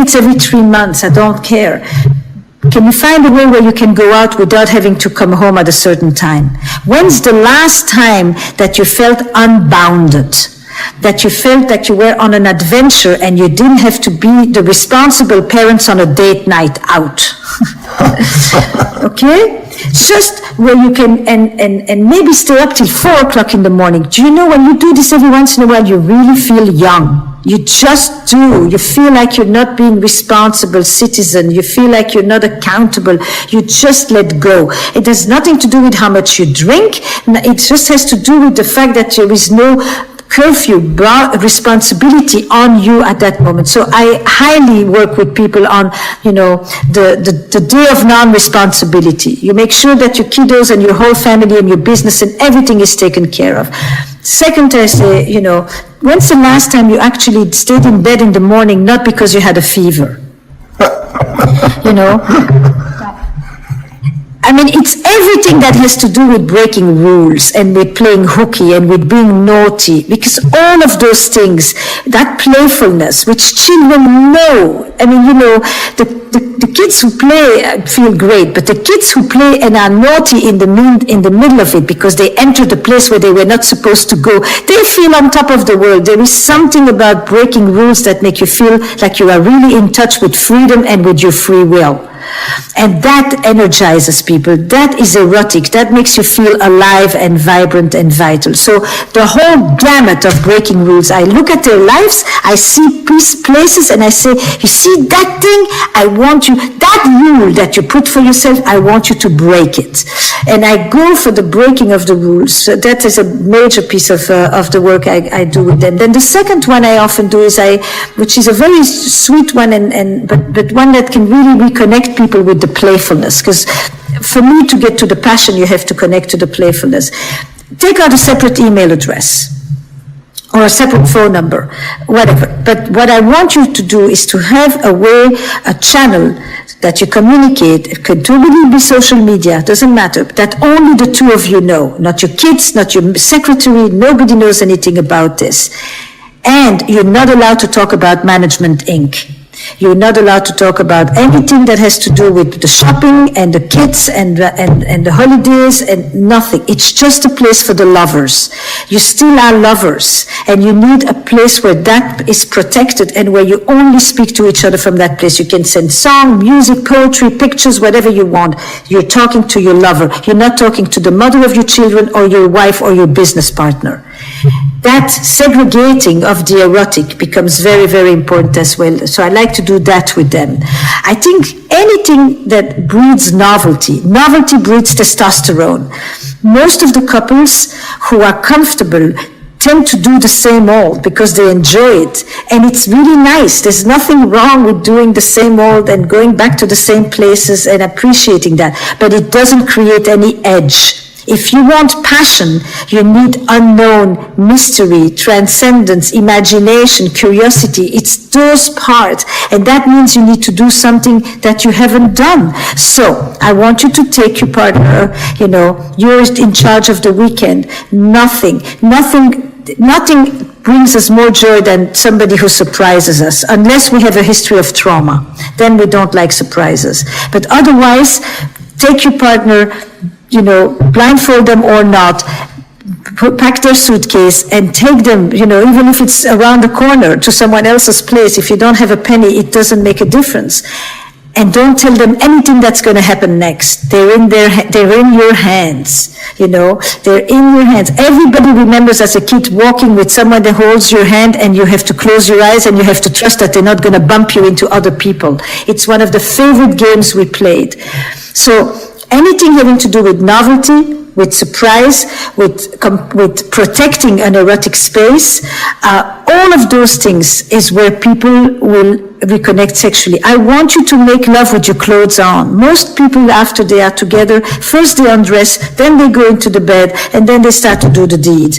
it's every 3 months, I don't care. Can you find a way where you can go out without having to come home at a certain time? When's the last time that you felt unbounded? That you felt that you were on an adventure and you didn't have to be the responsible parents on a date night out. Okay? Just where you can, and maybe stay up till 4 o'clock in the morning. Do you know, when you do this every once in a while, you really feel young. You just do. You feel like you're not being responsible citizen. You feel like you're not accountable. You just let go. It has nothing to do with how much you drink. It just has to do with the fact that there is no curfew responsibility on you at that moment. So I highly work with people on, the day of non-responsibility. You make sure that your kiddos and your whole family and your business and everything is taken care of. Second, I say, when's the last time you actually stayed in bed in the morning, not because you had a fever? It's everything that has to do with breaking rules and with playing hooky and with being naughty, because all of those things, that playfulness, which children know. The kids who play feel great, but the kids who play and are naughty in the middle of it because they entered a place where they were not supposed to go, they feel on top of the world. There is something about breaking rules that make you feel like you are really in touch with freedom and with your free will. And that energizes people. That is erotic. That makes you feel alive and vibrant and vital. So the whole gamut of breaking rules, I look at their lives, I see places, and I say, you see that thing? I want you, that rule that you put for yourself, I want you to break it. And I go for the breaking of the rules. So that is a major piece of the work I do with them. Then the second one I often do is which is a very sweet one, but one that can really reconnect people with the playfulness, because for me to get to the passion, you have to connect to the playfulness. Take out a separate email address or a separate phone number, whatever. But what I want you to do is to have a channel that you communicate. It could totally be social media, doesn't matter, that only the two of you know, not your kids, not your secretary, nobody knows anything about this. And you're not allowed to talk about Management Inc. You're not allowed to talk about anything that has to do with the shopping and the kids and the holidays and nothing. It's just a place for the lovers. You still are lovers, and you need a place where that is protected and where you only speak to each other from that place. You can send song, music, poetry, pictures, whatever you want. You're talking to your lover. You're not talking to the mother of your children or your wife or your business partner. That segregating of the erotic becomes very, very important as well. So I like to do that with them. I think anything that breeds novelty breeds testosterone. Most of the couples who are comfortable tend to do the same old because they enjoy it. And it's really nice. There's nothing wrong with doing the same old and going back to the same places and appreciating that. But it doesn't create any edge. If you want passion, you need unknown, mystery, transcendence, imagination, curiosity. It's those parts. And that means you need to do something that you haven't done. So I want you to take your partner, you're in charge of the weekend. Nothing nothing brings us more joy than somebody who surprises us, unless we have a history of trauma. Then we don't like surprises. But otherwise, take your partner, blindfold them or not, pack their suitcase and take them, even if it's around the corner to someone else's place. If you don't have a penny, it doesn't make a difference. And don't tell them anything that's going to happen next. They're in your hands, they're in your hands. Everybody remembers as a kid walking with someone that holds your hand, and you have to close your eyes and you have to trust that they're not going to bump you into other people. It's one of the favorite games we played. So anything having to do with novelty, with surprise, with protecting an erotic space, all of those things is where people will reconnect sexually. I want you to make love with your clothes on. Most people, after they are together, first they undress, then they go into the bed, and then they start to do the deed.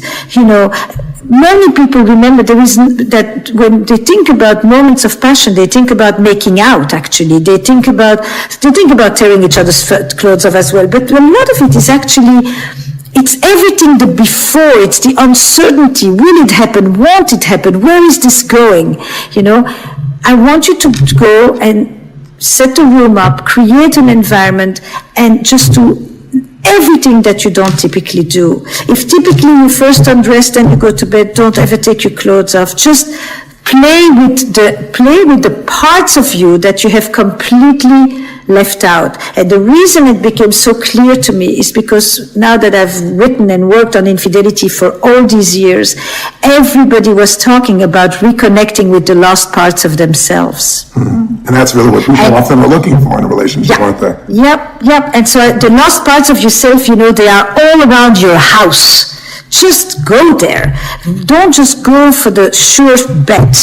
Many people remember that when they think about moments of passion, they think about making out, actually. They think about tearing each other's clothes off as well. But a lot of it is actually, it's everything the before. It's the uncertainty. Will it happen? Won't it happen? Where is this going? I want you to go and set the room up, create an environment, and just do everything that you don't typically do. If typically you first undress, then you go to bed, don't ever take your clothes off. Just play with the parts of you that you have completely left out. And the reason it became so clear to me is because now that I've written and worked on infidelity for all these years, everybody was talking about reconnecting with the lost parts of themselves. And that's really what people often are looking for in a relationship, aren't they? Yep. And so the lost parts of yourself, they are all around your house. Just go there. Don't just go for the sure bet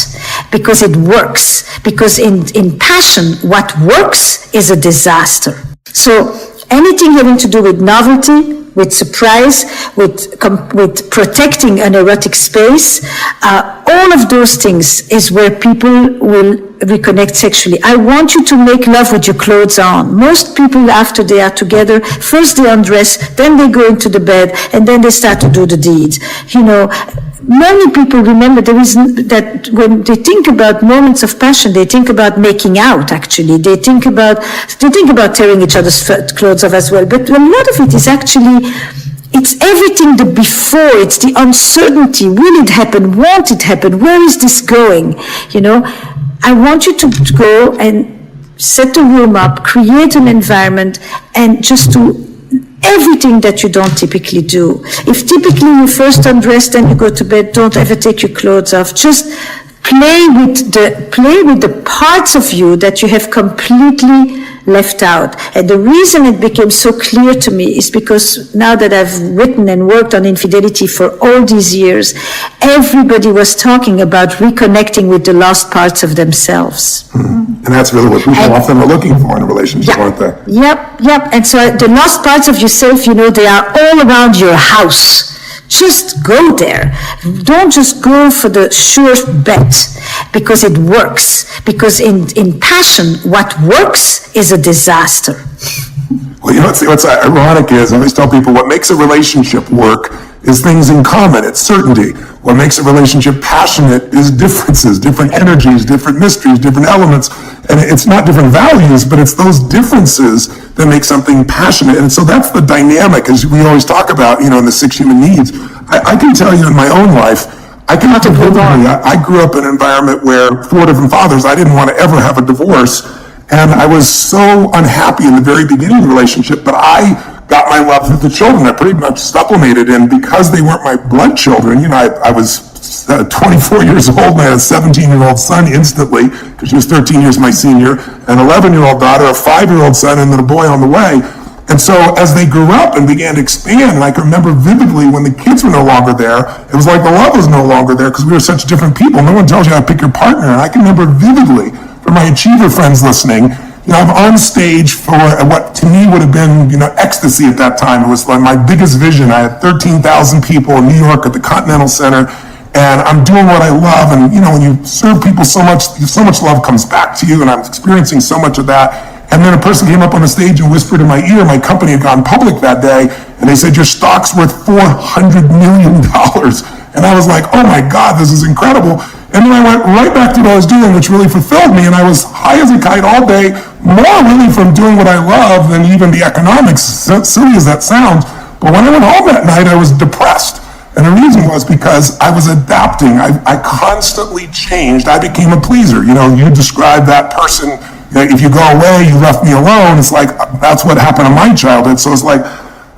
because it works. Because in passion, what works is a disaster. So anything having to do with novelty, with surprise, with protecting an erotic space, all of those things is where people will reconnect sexually. I want you to make love with your clothes on. Most people, after they are together, first they undress, then they go into the bed, and then they start to do the deed. Many people remember that when they think about moments of passion, they think about making out, actually. They think about tearing each other's clothes off as well. But a lot of it is actually, it's everything the before. It's the uncertainty. Will it happen? Won't it happen? Where is this going? I want you to go and set the room up, create an environment, and just do everything that you don't typically do. If typically you first undress, then you go to bed, don't ever take your clothes off. Just play with the parts of you that you have completely left out. And the reason it became so clear to me is because now that I've written and worked on infidelity for all these years, everybody was talking about reconnecting with the lost parts of themselves. And that's really what people often are looking for in a relationship, aren't they? Yep. And so the lost parts of yourself, they are all around your house. Just go there. Don't just go for the sure bet because it works. Because in passion, what works is a disaster. Well, what's ironic is, I always tell people, what makes a relationship work is things in common. It's certainty. What makes a relationship passionate is differences, different energies, different mysteries, different elements. And it's not different values, but it's those differences that make something passionate. And so that's the dynamic, as we always talk about, in the 6 human needs. I can tell you in my own life, I grew up in an environment where 4 different fathers, I didn't want to ever have a divorce. And I was so unhappy in the very beginning of the relationship, but I got my love through the children. I pretty much supplemented, and because they weren't my blood children, I was 24 years old, and I had a 17-year-old son instantly, because she was 13 years my senior, an 11-year-old daughter, a 5-year-old son, and then a boy on the way. And so as they grew up and began to expand, and I can remember vividly when the kids were no longer there, it was like the love was no longer there because we were such different people. No one tells you how to pick your partner. And I can remember vividly, for my achiever friends listening, I'm on stage for what to me would have been, ecstasy at that time. It was like my biggest vision. I had 13,000 people in New York at the Continental Center, and I'm doing what I love. And, when you serve people so much love comes back to you, and I'm experiencing so much of that. And then a person came up on the stage and whispered in my ear, my company had gone public that day, and they said, your stock's worth $400 million. And I was like, oh my God, this is incredible. And then I went right back to what I was doing, which really fulfilled me. And I was high as a kite all day, more really from doing what I love than even the economics, silly as that sounds. But when I went home that night, I was depressed. And the reason was because I was adapting. I constantly changed. I became a pleaser. You know, you described that person, if you go away, you left me alone. It's like, that's what happened in my childhood. So it's like,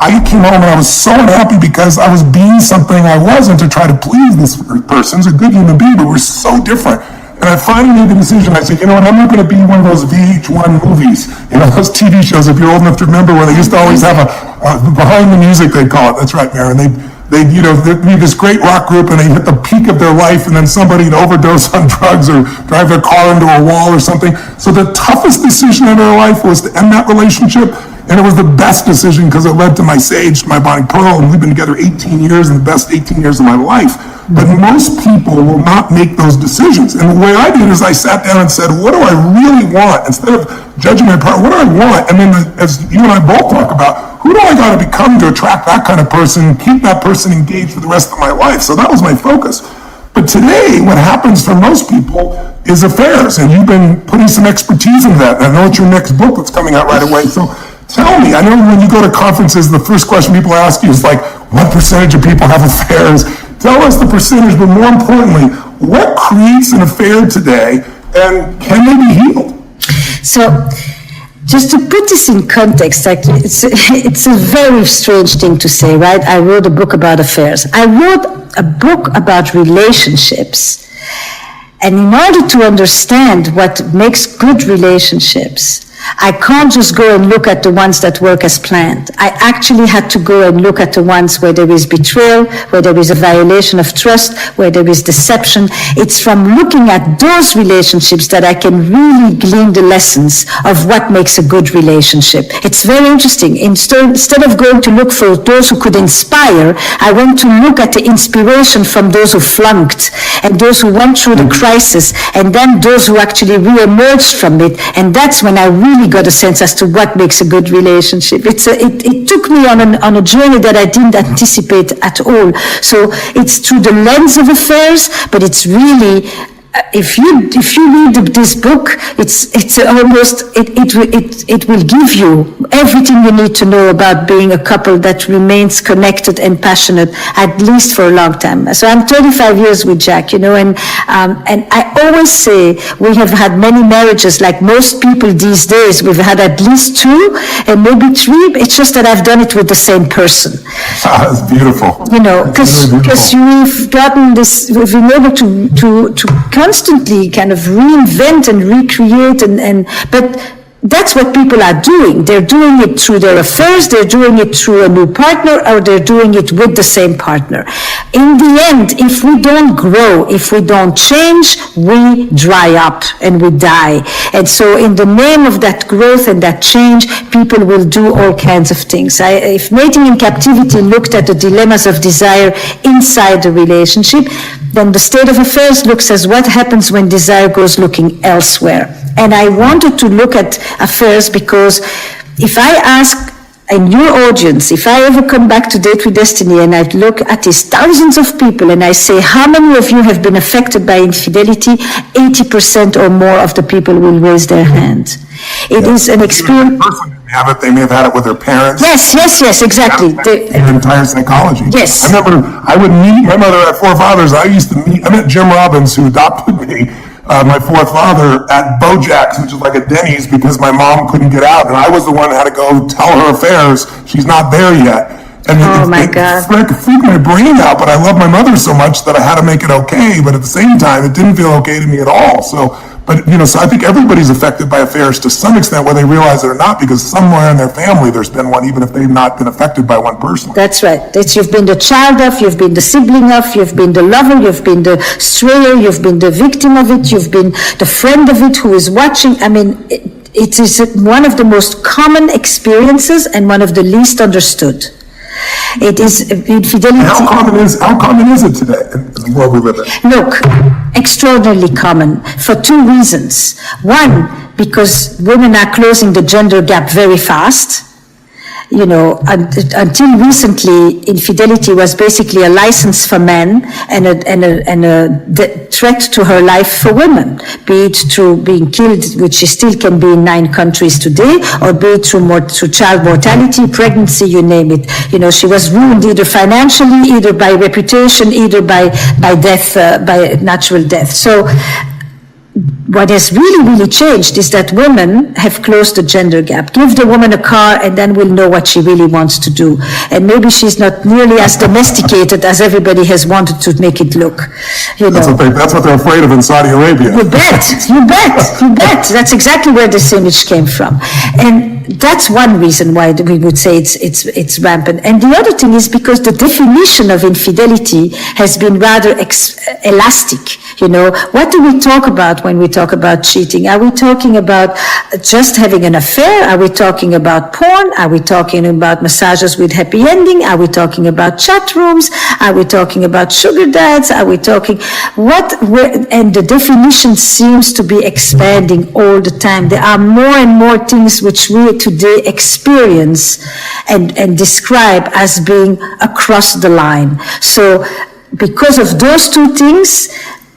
I came home and I was so unhappy because I was being something I wasn't to try to please this person. He's a good human being, but we're so different. And I finally made the decision. I said, you know what, I'm not going to be one of those VH1 movies, you know, those TV shows, if you're old enough to remember, where they used to always have a behind the music, they call it. That's right, Maren. They'd be this great rock group and they hit the peak of their life and then somebody'd overdose on drugs or drive their car into a wall or something. So the toughest decision in their life was to end that relationship. And it was the best decision because it led to my Sage, my Bonnie Pearl, and we've been together 18 years and the best 18 years of my life. But most people will not make those decisions. And the way I did is I sat down and said, what do I really want? Instead of judging my partner, what do I want? And then as you and I both talk about, who do I got to become to attract that kind of person, keep that person engaged for the rest of my life? So that was my focus. But today, what happens for most people is affairs. And you've been putting some expertise in that. And I know it's your next book that's coming out right away. So tell me, I know when you go to conferences, the first question people ask you is like, what percentage of people have affairs? Tell us the percentage, but more importantly, what creates an affair today and can they be healed? So, just to put this in context, like it's a very strange thing to say, right? I wrote a book about affairs. I wrote a book about relationships. And in order to understand what makes good relationships, I can't just go and look at the ones that work as planned. I actually had to go and look at the ones where there is betrayal, where there is a violation of trust, where there is deception. It's from looking at those relationships that I can really glean the lessons of what makes a good relationship. It's very interesting. Instead of going to look for those who could inspire, I went to look at the inspiration from those who flunked and those who went through the crisis and then those who actually re-emerged from it. And that's when I really got a sense as to what makes a good relationship. It took me on a journey that I didn't anticipate at all. So it's through the lens of affairs, but it's really, if you read this book, it's almost it will give you everything you need to know about being a couple that remains connected and passionate, at least for a long time. So I'm 35 years with Jack, you know, and I always say we have had many marriages. Like most people these days, we've had at least 2 and maybe 3. It's just that I've done it with the same person. That's beautiful. You know, because we've gotten this, we've been able to constantly kind of reinvent and recreate but that's what people are doing. They're doing it through their affairs, they're doing it through a new partner, or they're doing it with the same partner. In the end, if we don't grow, if we don't change, we dry up and we die. And so in the name of that growth and that change, people will do all kinds of things. If Mating in Captivity looked at the dilemmas of desire inside the relationship, then the state of affairs looks as what happens when desire goes looking elsewhere. And I wanted to look at affairs because if I ask in your audience, if I ever come back to Date with Destiny and I look at these thousands of people and I say, how many of you have been affected by infidelity? 80% or more of the people will raise their hand. It is an experience. They may have had it with their parents. Yes, exactly. Your entire psychology. Yes. I remember I would meet my mother at Four Fathers. I met Jim Robbins, who adopted me, my fourth father, at Bojack's, which is like a Denny's, because my mom couldn't get out, and I was the one that had to go tell her affairs. She's not there yet. And it freaked my brain out, but I love my mother so much that I had to make it okay, but at the same time, it didn't feel okay to me at all. So I think everybody's affected by affairs to some extent, whether they realize it or not, because somewhere in their family there's been one, even if they've not been affected by one person. That's right. You've been the child of, you've been the sibling of, you've been the lover, you've been the strayer, you've been the victim of it, you've been the friend of it who is watching. I mean, it is one of the most common experiences and one of the least understood. It is infidelity. How common is it today in the world we live in? Look, extraordinarily common for 2 reasons. One, because women are closing the gender gap very fast. until recently, infidelity was basically a license for men and a threat to her life for women, be it through being killed, which she still can be in 9 countries today, or be it through child mortality, pregnancy, you name it. She was ruined either financially, either by reputation, either by death, by natural death. So what has really, really changed is that women have closed the gender gap. Give the woman a car and then we'll know what she really wants to do. And maybe she's not nearly as domesticated as everybody has wanted to make it look. That's what they're afraid of in Saudi Arabia. You bet. That's exactly where this image came from. And that's one reason why we would say it's rampant. And the other thing is because the definition of infidelity has been rather elastic. What do we talk about when we talk about cheating? Are we talking about just having an affair? Are we talking about porn? Are we talking about massages with happy ending? Are we talking about chat rooms? Are we talking about sugar dads? Are we talking and the definition seems to be expanding all the time. There are more and more things which we today experience and describe as being across the line. So because of those two things,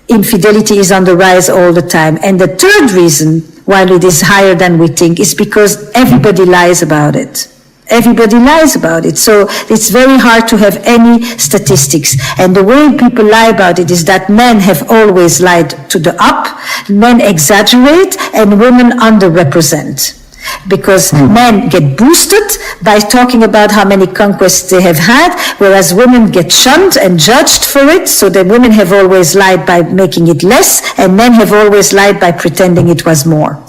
infidelity is on the rise all the time. And the third reason why it is higher than we think is because everybody lies about it. Everybody lies about it. So it's very hard to have any statistics. And the way people lie about it is that men have always lied to the up, men exaggerate, and women underrepresent. Because men get boosted by talking about how many conquests they have had, whereas women get shunned and judged for it. So the women have always lied by making it less, and men have always lied by pretending it was more.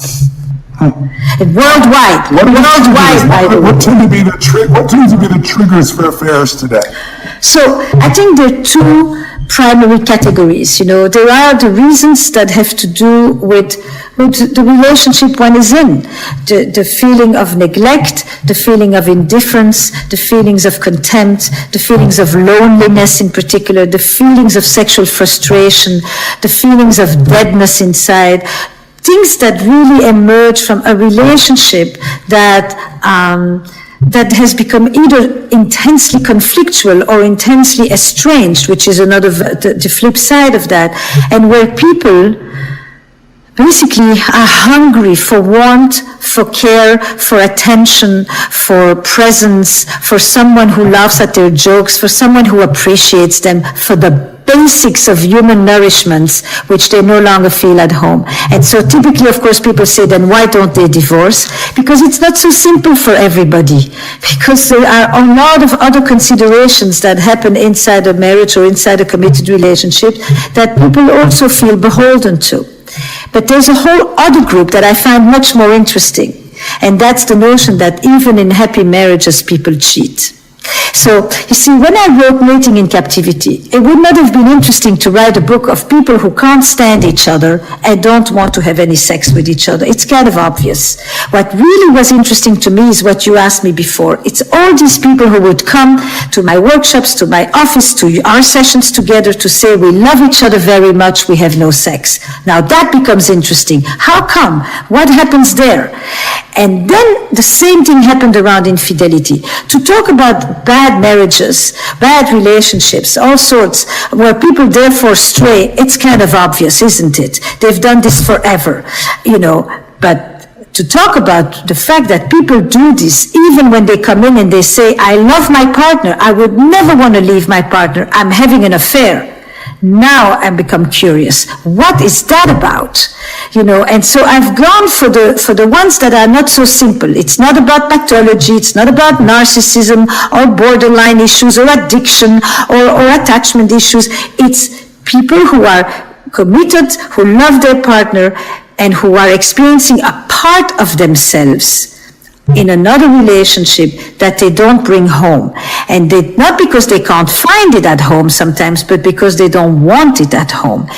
Worldwide, by the way. What tend to be the triggers for affairs today? So I think there are 2 primary categories. There are the reasons that have to do with the relationship one is in, the feeling of neglect, the feeling of indifference, the feelings of contempt, the feelings of loneliness in particular, the feelings of sexual frustration, the feelings of deadness inside, things that really emerge from a relationship that has become either intensely conflictual or intensely estranged, which is another, the flip side of that, and where people basically are hungry for warmth, for care, for attention, for presence, for someone who laughs at their jokes, for someone who appreciates them, for the basics of human nourishments, which they no longer feel at home. And so typically, of course, people say, then why don't they divorce? Because it's not so simple for everybody. Because there are a lot of other considerations that happen inside a marriage or inside a committed relationship that people also feel beholden to. But there's a whole other group that I find much more interesting. And that's the notion that even in happy marriages, people cheat. So, you see, when I wrote Mating in Captivity, it would not have been interesting to write a book of people who can't stand each other and don't want to have any sex with each other. It's kind of obvious. What really was interesting to me is what you asked me before. It's all these people who would come to my workshops, to my office, to our sessions together to say, we love each other very much, we have no sex. Now that becomes interesting. How come? What happens there? And then the same thing happened around infidelity. To talk about bad marriages, bad relationships, all sorts, where people therefore stray, it's kind of obvious, isn't it? They've done this forever, but to talk about the fact that people do this, even when they come in and they say, I love my partner, I would never want to leave my partner, I'm having an affair. Now I become curious. What is that about? And so I've gone for the ones that are not so simple. It's not about pathology. It's not about narcissism or borderline issues or addiction or attachment issues. It's people who are committed, who love their partner, and who are experiencing a part of themselves in another relationship that they don't bring home. And not because they can't find it at home sometimes, but because they don't want it at home.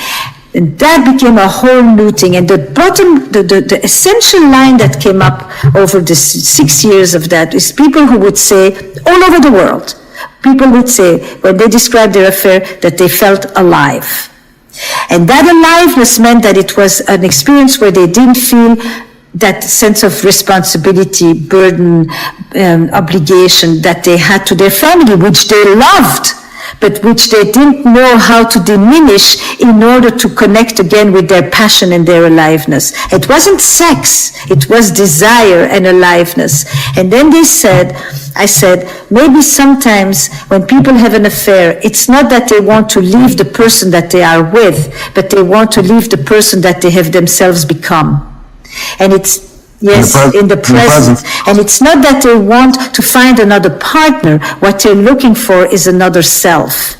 And that became a whole new thing. And the essential line that came up over the 6 years of that is people who would say, all over the world, people would say, when they described their affair, that they felt alive. And that aliveness meant that it was an experience where they didn't feel that sense of responsibility, burden, obligation that they had to their family, which they loved, but which they didn't know how to diminish in order to connect again with their passion and their aliveness. It wasn't sex, it was desire and aliveness. And then I said, maybe sometimes when people have an affair, it's not that they want to leave the person that they are with, but they want to leave the person that they have themselves become. And it's in the present. And it's not that they want to find another partner. What they're looking for is another self.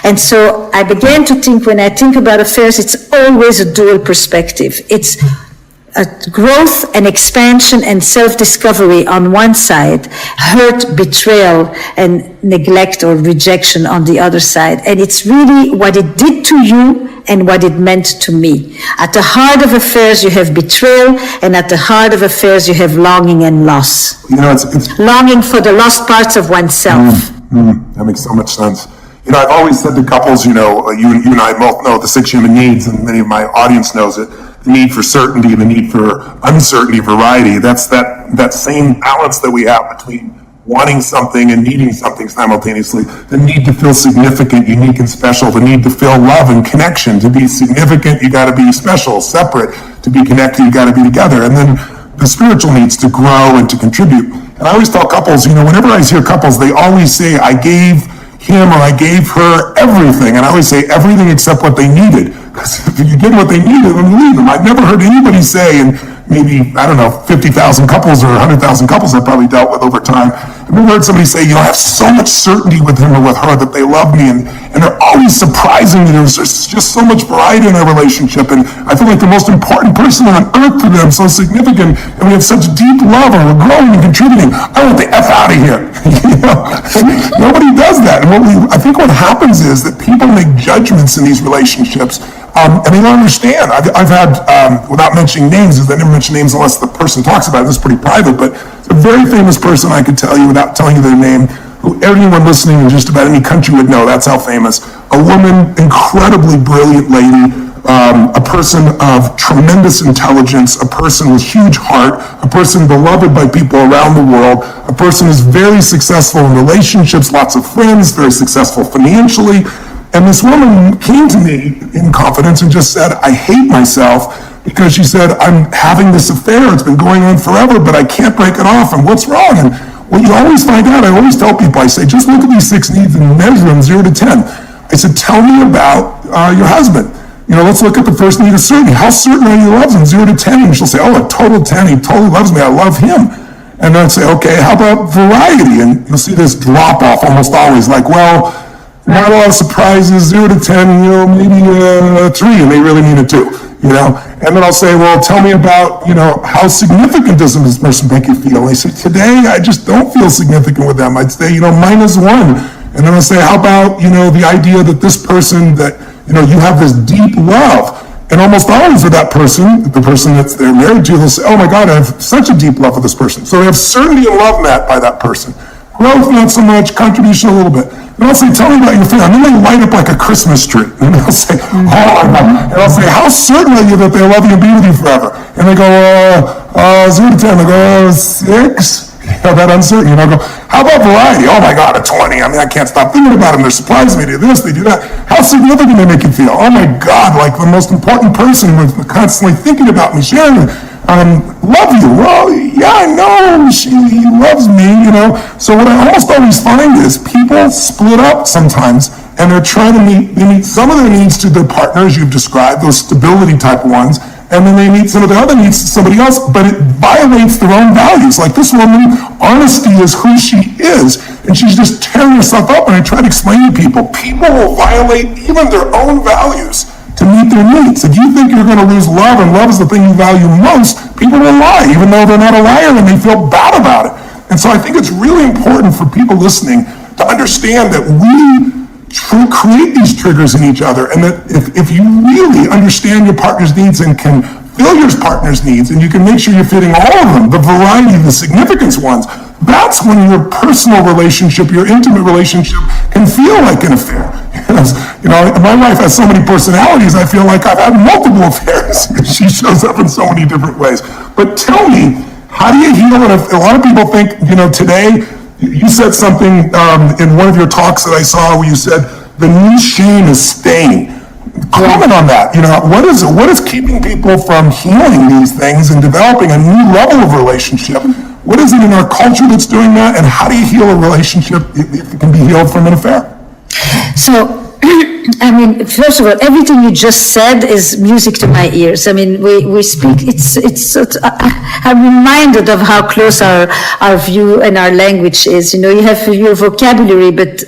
And so I began to think, when I think about affairs, it's always a dual perspective. It's a growth and expansion and self-discovery on one side, hurt, betrayal, and neglect or rejection on the other side. And it's really what it did to you and what it meant to me. At the heart of affairs, you have betrayal, and at the heart of affairs, you have longing and loss. It's longing for the lost parts of oneself. That makes so much sense. I've always said to couples, you and I both know the 6 human needs, and many of my audience knows it. The need for certainty, the need for uncertainty, variety. That's that same balance that we have between wanting something and needing something simultaneously. The need to feel significant, unique, and special. The need to feel love and connection. To be significant, you got to be special. Separate, to be connected, you got to be together. And then the spiritual needs to grow and to contribute. And I always tell couples, whenever I hear couples, they always say, I gave him or I gave her everything. And I always say everything except what they needed. Because if you get what they needed, then leave them. I've never heard anybody say, and maybe, 50,000 couples or 100,000 couples I've probably dealt with over time, I've never heard somebody say, I have so much certainty with him or with her that they love me, and they're always surprising me. There's just so much variety in our relationship, and I feel like the most important person on earth to them, so significant, and we have such deep love, and we're growing and contributing. I want the F out of here. Nobody does that. And I think what happens is that people make judgments in these relationships, and they don't understand. I've had, without mentioning names, because I never mention names unless the person talks about it, this is pretty private, but it's a very famous person I could tell you without telling you their name, who everyone listening in just about any country would know. That's how famous. A woman, incredibly brilliant lady, a person of tremendous intelligence, a person with huge heart, a person beloved by people around the world, a person who's very successful in relationships, lots of friends, very successful financially. And this woman came to me in confidence and just said, I hate myself, because she said, I'm having this affair. It's been going on forever, but I can't break it off. And what's wrong? And what you always find out, I always tell people, I say, just look at these 6 needs and measure them 0 to 10. I said, tell me about your husband. Let's look at the first need of certainty. How certain are you loves him? 0 to 10. And she'll say, a total 10. He totally loves me. I love him. And then I'd say, okay, how about variety? And you'll see this drop off almost always, like, well, not a lot of surprises, 0 to 10, maybe 3, and they really mean it 2, And then I'll say, well, tell me about, how significant does this person make you feel? And they say, today, I just don't feel significant with them. I'd say, -1. And then I'll say, how about, the idea that this person that, you have this deep love. And almost always with that person, the person that they're married to, they'll say, oh my God, I have such a deep love for this person. So they have certainty and love met by that person. Growth, not so much. Contribution, a little bit. And I'll say, tell me about your family. And then they light up like a Christmas tree. And I'll say, oh my God. And I'll say, how certain are you that they love you and be with you forever? And they go, 0 to 10. They go, 6. That uncertainty. And I'll go, how about variety? Oh my God, a 20. I can't stop thinking about them. They're surprising me. They do this, they do that. How significant they make you feel? Oh my God, like the most important person who's constantly thinking about me, sharing me. Love you. Well, yeah, I know he loves me, So what I almost always find is people split up sometimes, and they're trying to meet some of their needs to their partners you've described, those stability type ones, and then they meet some of the other needs to somebody else, but it violates their own values. Like this woman, honesty is who she is, and she's just tearing herself up, and I try to explain to people will violate even their own values to meet their needs. If you think you're going to lose love, and love is the thing you value most, people will lie, even though they're not a liar and they feel bad about it. And so I think it's really important for people listening to understand that we create these triggers in each other, and that if you really understand your partner's needs and can fill your partner's needs, and you can make sure you're fitting all of them, the variety, the significance ones, that's when your personal relationship, your intimate relationship can feel like an affair. My wife has so many personalities, I feel like I've had multiple affairs. She shows up in so many different ways. But tell me, how do you heal it? A lot of people think, today, you said something in one of your talks that I saw where you said, the new shame is staying. Comment on that. What is keeping people from healing these things and developing a new level of relationship? What is it in our culture that's doing that? And how do you heal a relationship if it can be healed from an affair? So, first of all, everything you just said is music to my ears. We speak, I'm reminded of how close our view and our language is. You have your vocabulary, but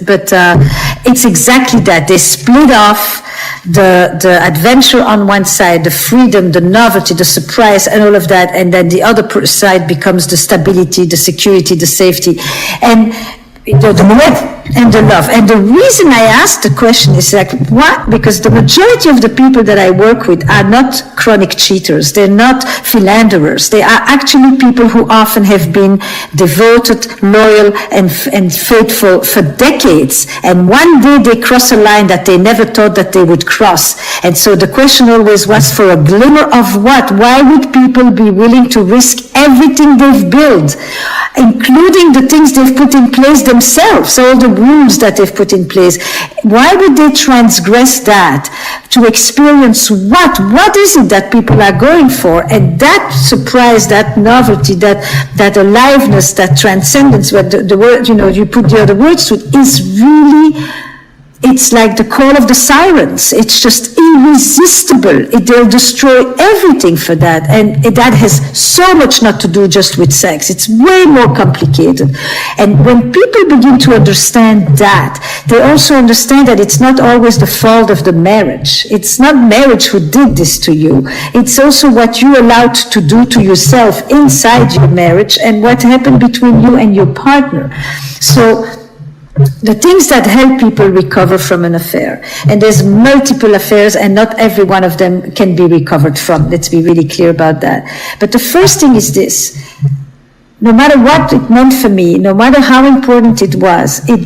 it's exactly that. They split off the adventure on one side, the freedom, the novelty, the surprise, and all of that, and then the other side becomes the stability, the security, the safety, and the love. And the reason I asked the question is what? Because the majority of the people that I work with are not chronic cheaters. They're not philanderers. They are actually people who often have been devoted, loyal, and faithful for decades. And one day they cross a line that they never thought that they would cross. And so the question always was, for a glimmer of what? Why would people be willing to risk everything they've built, including the things they've put in place themselves, all the rules that they've put in place? Why would they transgress that to experience what? What is it that people are going for? And that surprise, that novelty, that aliveness, that transcendence, where the word, you put the other words to it, is really, it's like the call of the sirens. It's just irresistible. They'll destroy everything for that. And that has so much not to do just with sex. It's way more complicated. And when people begin to understand that, they also understand that it's not always the fault of the marriage. It's not marriage who did this to you. It's also what you allowed to do to yourself inside your marriage and what happened between you and your partner. So the things that help people recover from an affair, and there's multiple affairs and not every one of them can be recovered from. Let's be really clear about that. But the first thing is this: no matter what it meant for me, no matter how important it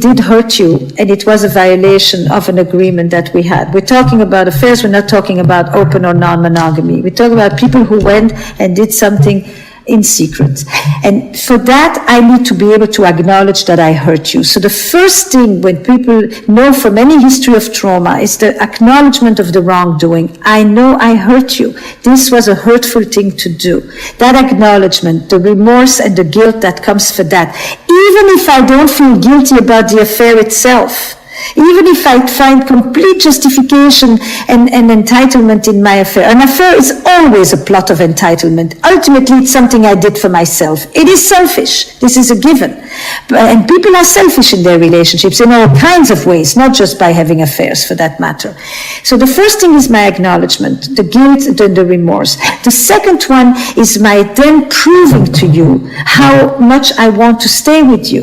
did hurt you, and it was a violation of an agreement that we had. We're talking about affairs, we're not talking about open or non-monogamy. We're talking about people who went and did something in secret. And for that, I need to be able to acknowledge that I hurt you. So the first thing when people know from any history of trauma is the acknowledgement of the wrongdoing. I know I hurt you. This was a hurtful thing to do. That acknowledgement, the remorse and the guilt that comes for that. Even if I don't feel guilty about the affair itself, even if I find complete justification and entitlement in my affair. An affair is always a plot of entitlement. Ultimately, it's something I did for myself. It is selfish. This is a given. And people are selfish in their relationships in all kinds of ways, not just by having affairs for that matter. So the first thing is my acknowledgement, the guilt and the remorse. The second one is my then proving to you how much I want to stay with you.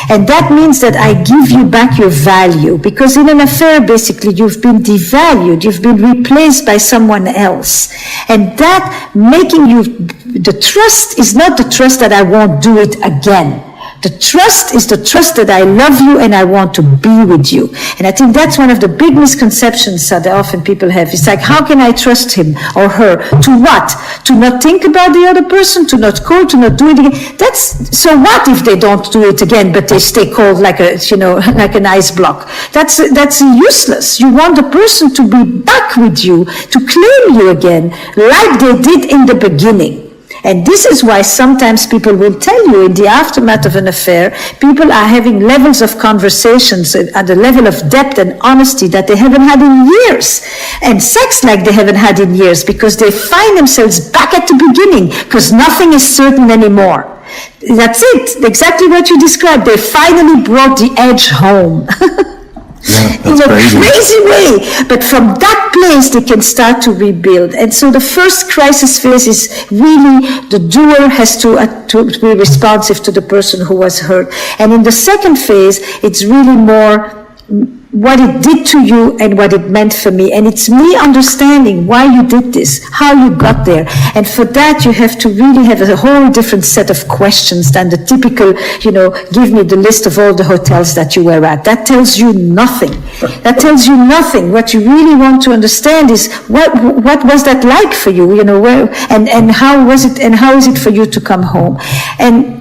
And that means that I give you back your value, because in an affair, basically, you've been devalued, you've been replaced by someone else. And that making you, the trust is not the trust that I won't do it again. The trust is the trust that I love you and I want to be with you. And I think that's one of the big misconceptions that often people have. It's like, how can I trust him or her? To what? To not think about the other person, to not call, to not do it again. So what if they don't do it again, but they stay cold like like an ice block? That's useless. You want the person to be back with you, to claim you again, like they did in the beginning. And this is why sometimes people will tell you in the aftermath of an affair, people are having levels of conversations at a level of depth and honesty that they haven't had in years. And sex like they haven't had in years, because they find themselves back at the beginning, because nothing is certain anymore. That's it. Exactly what you described. They finally brought the edge home. Yeah, in a crazy way. But from that place, they can start to rebuild. And so the first crisis phase is really the doer has to be responsive to the person who was hurt. And in the second phase, it's really more what it did to you and what it meant for me. And it's me understanding why you did this, how you got there. And for that, you have to really have a whole different set of questions than the typical, give me the list of all the hotels that you were at. That tells you nothing. That tells you nothing. What you really want to understand is what was that like for you, and how was it, and how is it for you to come home? And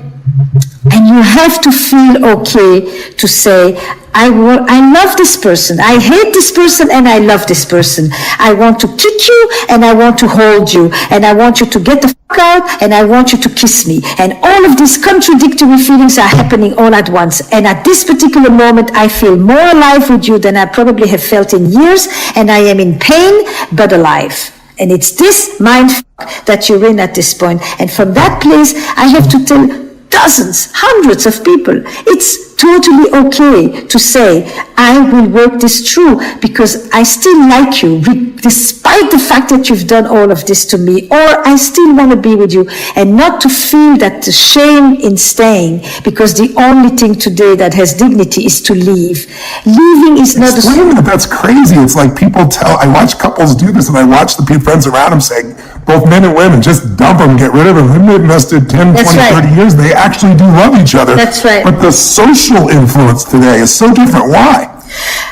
you have to feel okay to say, I love this person, I hate this person, and I love this person. I want to kick you, and I want to hold you, and I want you to get the fuck out, and I want you to kiss me. And all of these contradictory feelings are happening all at once. And at this particular moment, I feel more alive with you than I probably have felt in years, and I am in pain, but alive. And it's this mind fuck that you're in at this point. And from that place, I have to tell dozens, hundreds of people, it's totally okay to say, I will work this through because I still like you, despite the fact that you've done all of this to me, or I still want to be with you, and not to feel that the shame in staying, because the only thing today that has dignity is to leave. Leaving is not That's crazy. It's like I watch couples do this, and I watch the friends around them saying, both men and women, just dump them, get rid of them. They've invested 10, 20, 30 years. They actually do love each other. That's right. But the social influence today is so different. Why?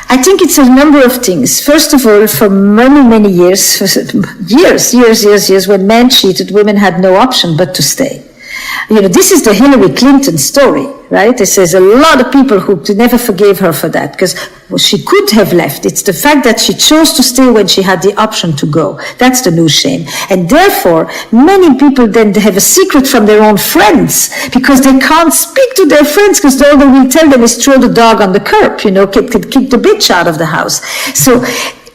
I think it's a number of things. First of all, for many, many years, when men cheated, women had no option but to stay. This is the Hillary Clinton story, right? There's a lot of people who never forgave her for that, because she could have left. It's the fact that she chose to stay when she had the option to go. That's the new shame. And therefore, many people then have a secret from their own friends, because they can't speak to their friends, because all they will tell them is throw the dog on the curb, kick the bitch out of the house. So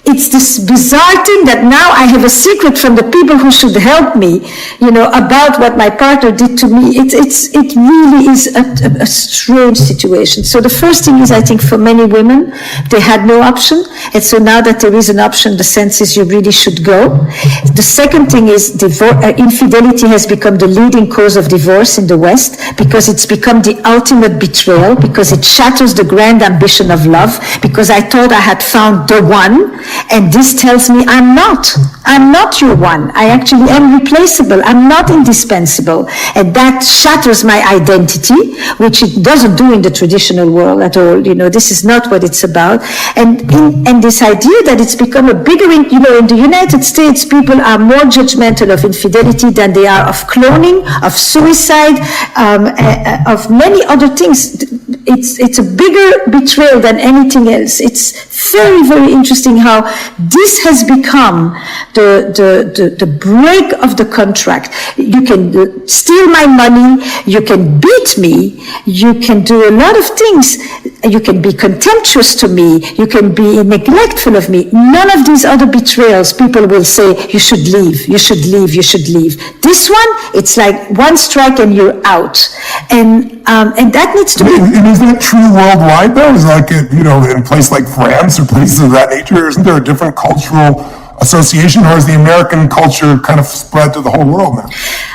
it's this bizarre thing that now I have a secret from the people who should help me, about what my partner did to me. It really is a strange situation. So the first thing is, I think for many women, they had no option. And so now that there is an option, the sense is you really should go. The second thing is infidelity has become the leading cause of divorce in the West, because it's become the ultimate betrayal, because it shatters the grand ambition of love, because I thought I had found the one. And this tells me I'm not your one. I actually am replaceable. I'm not indispensable. And that shatters my identity, which it doesn't do in the traditional world at all. This is not what it's about. And this idea that it's become a bigger, in the United States, people are more judgmental of infidelity than they are of cloning, of suicide, of many other things. It's a bigger betrayal than anything else. It's very, very interesting how this has become the break of the contract. You can steal my money, you can beat me, you can do a lot of things, you can be contemptuous to me, you can be neglectful of me. None of these other betrayals, people will say, you should leave, you should leave, you should leave. This one, it's like one strike and you're out. And that needs to be... And is that true worldwide, though? Is like, in a place like France or places of that nature, isn't there a different cultural association, or is the American culture kind of spread to the whole world now?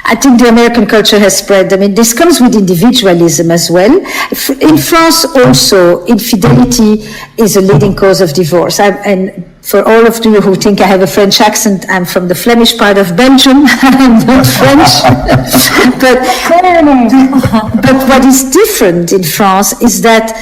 I think the American culture has spread. This comes with individualism as well. In France also, infidelity is a leading cause of divorce. And for all of you who think I have a French accent, I'm from the Flemish part of Belgium. I'm not French. But what is different in France is that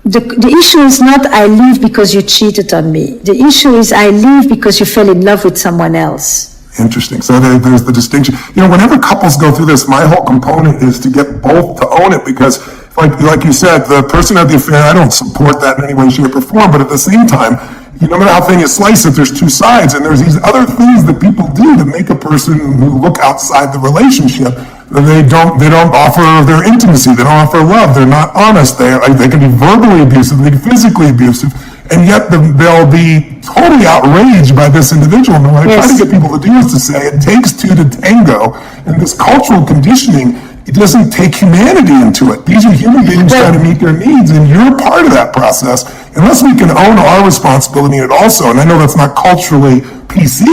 the issue is not I leave because you cheated on me. The issue is I leave because you fell in love with someone else. Interesting. So there's the distinction. Whenever couples go through this, my whole component is to get both to own it, because like you said, the person had the affair. I don't support that in any way, shape, or form, but at the same time, no matter how thin you slice it, there's two sides, and there's these other things that people do to make a person who look outside the relationship. They don't offer their intimacy. They don't offer love. They're not honest. They can be verbally abusive. They can be physically abusive. And yet they'll be totally outraged by this individual. And what I try to get people to do is to say it takes two to tango. And this cultural conditioning, it doesn't take humanity into it. These are human beings trying to meet their needs, and you're part of that process. Unless we can own our responsibility in it also, and I know that's not culturally PC,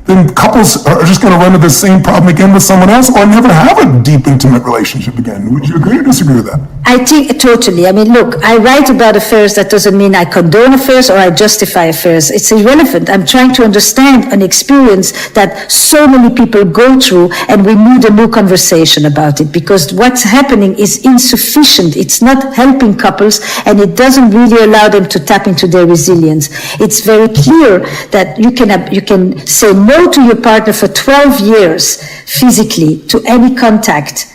then couples are just going to run into the same problem again with someone else, or never have a deep, intimate relationship again. Would you agree or disagree with that? I think totally. I mean, look, I write about affairs. That doesn't mean I condone affairs or I justify affairs. It's irrelevant. I'm trying to understand an experience that so many people go through, and we need a new conversation about it, because what's happening is insufficient. It's not helping couples, and it doesn't really allow them to tap into their resilience. It's very clear that you can say no to your partner for 12 years physically to any contact,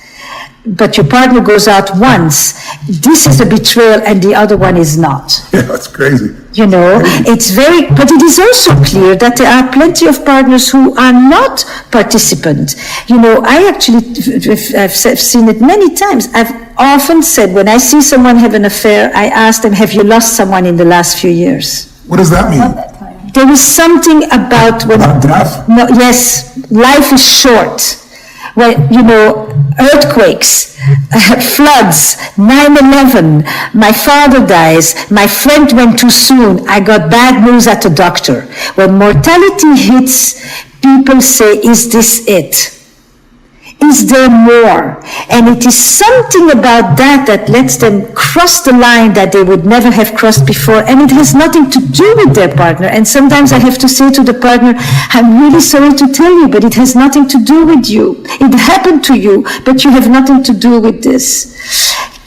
but your partner goes out once. This is a betrayal and the other one is not. Yeah, that's crazy. You know, it's very, but it is also clear that there are plenty of partners who are not participant. You know, I've seen it many times. I've often said, when I see someone have an affair, I ask them, have you lost someone in the last few years? What does that mean? There is something about when... death? No, yes, life is short. Well, you know, earthquakes, floods, 9/11, my father dies, my friend went too soon, I got bad news at the doctor. When mortality hits, people say, is this it? Is there more? And it is something about that lets them cross the line that they would never have crossed before, and it has nothing to do with their partner. And sometimes I have to say to the partner, I'm really sorry to tell you, but it has nothing to do with you. It happened to you, but you have nothing to do with this.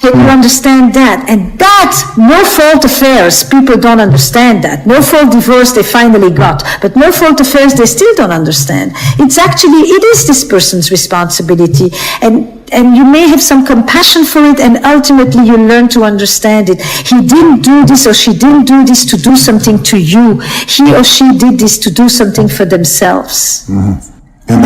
Can you understand that? And that, no-fault affairs, people don't understand that. No-fault divorce they finally got, but no-fault affairs they still don't understand. It is this person's responsibility, and you may have some compassion for it, and ultimately you learn to understand it. He didn't do this or she didn't do this to do something to you. He or she did this to do something for themselves. Mm-hmm. And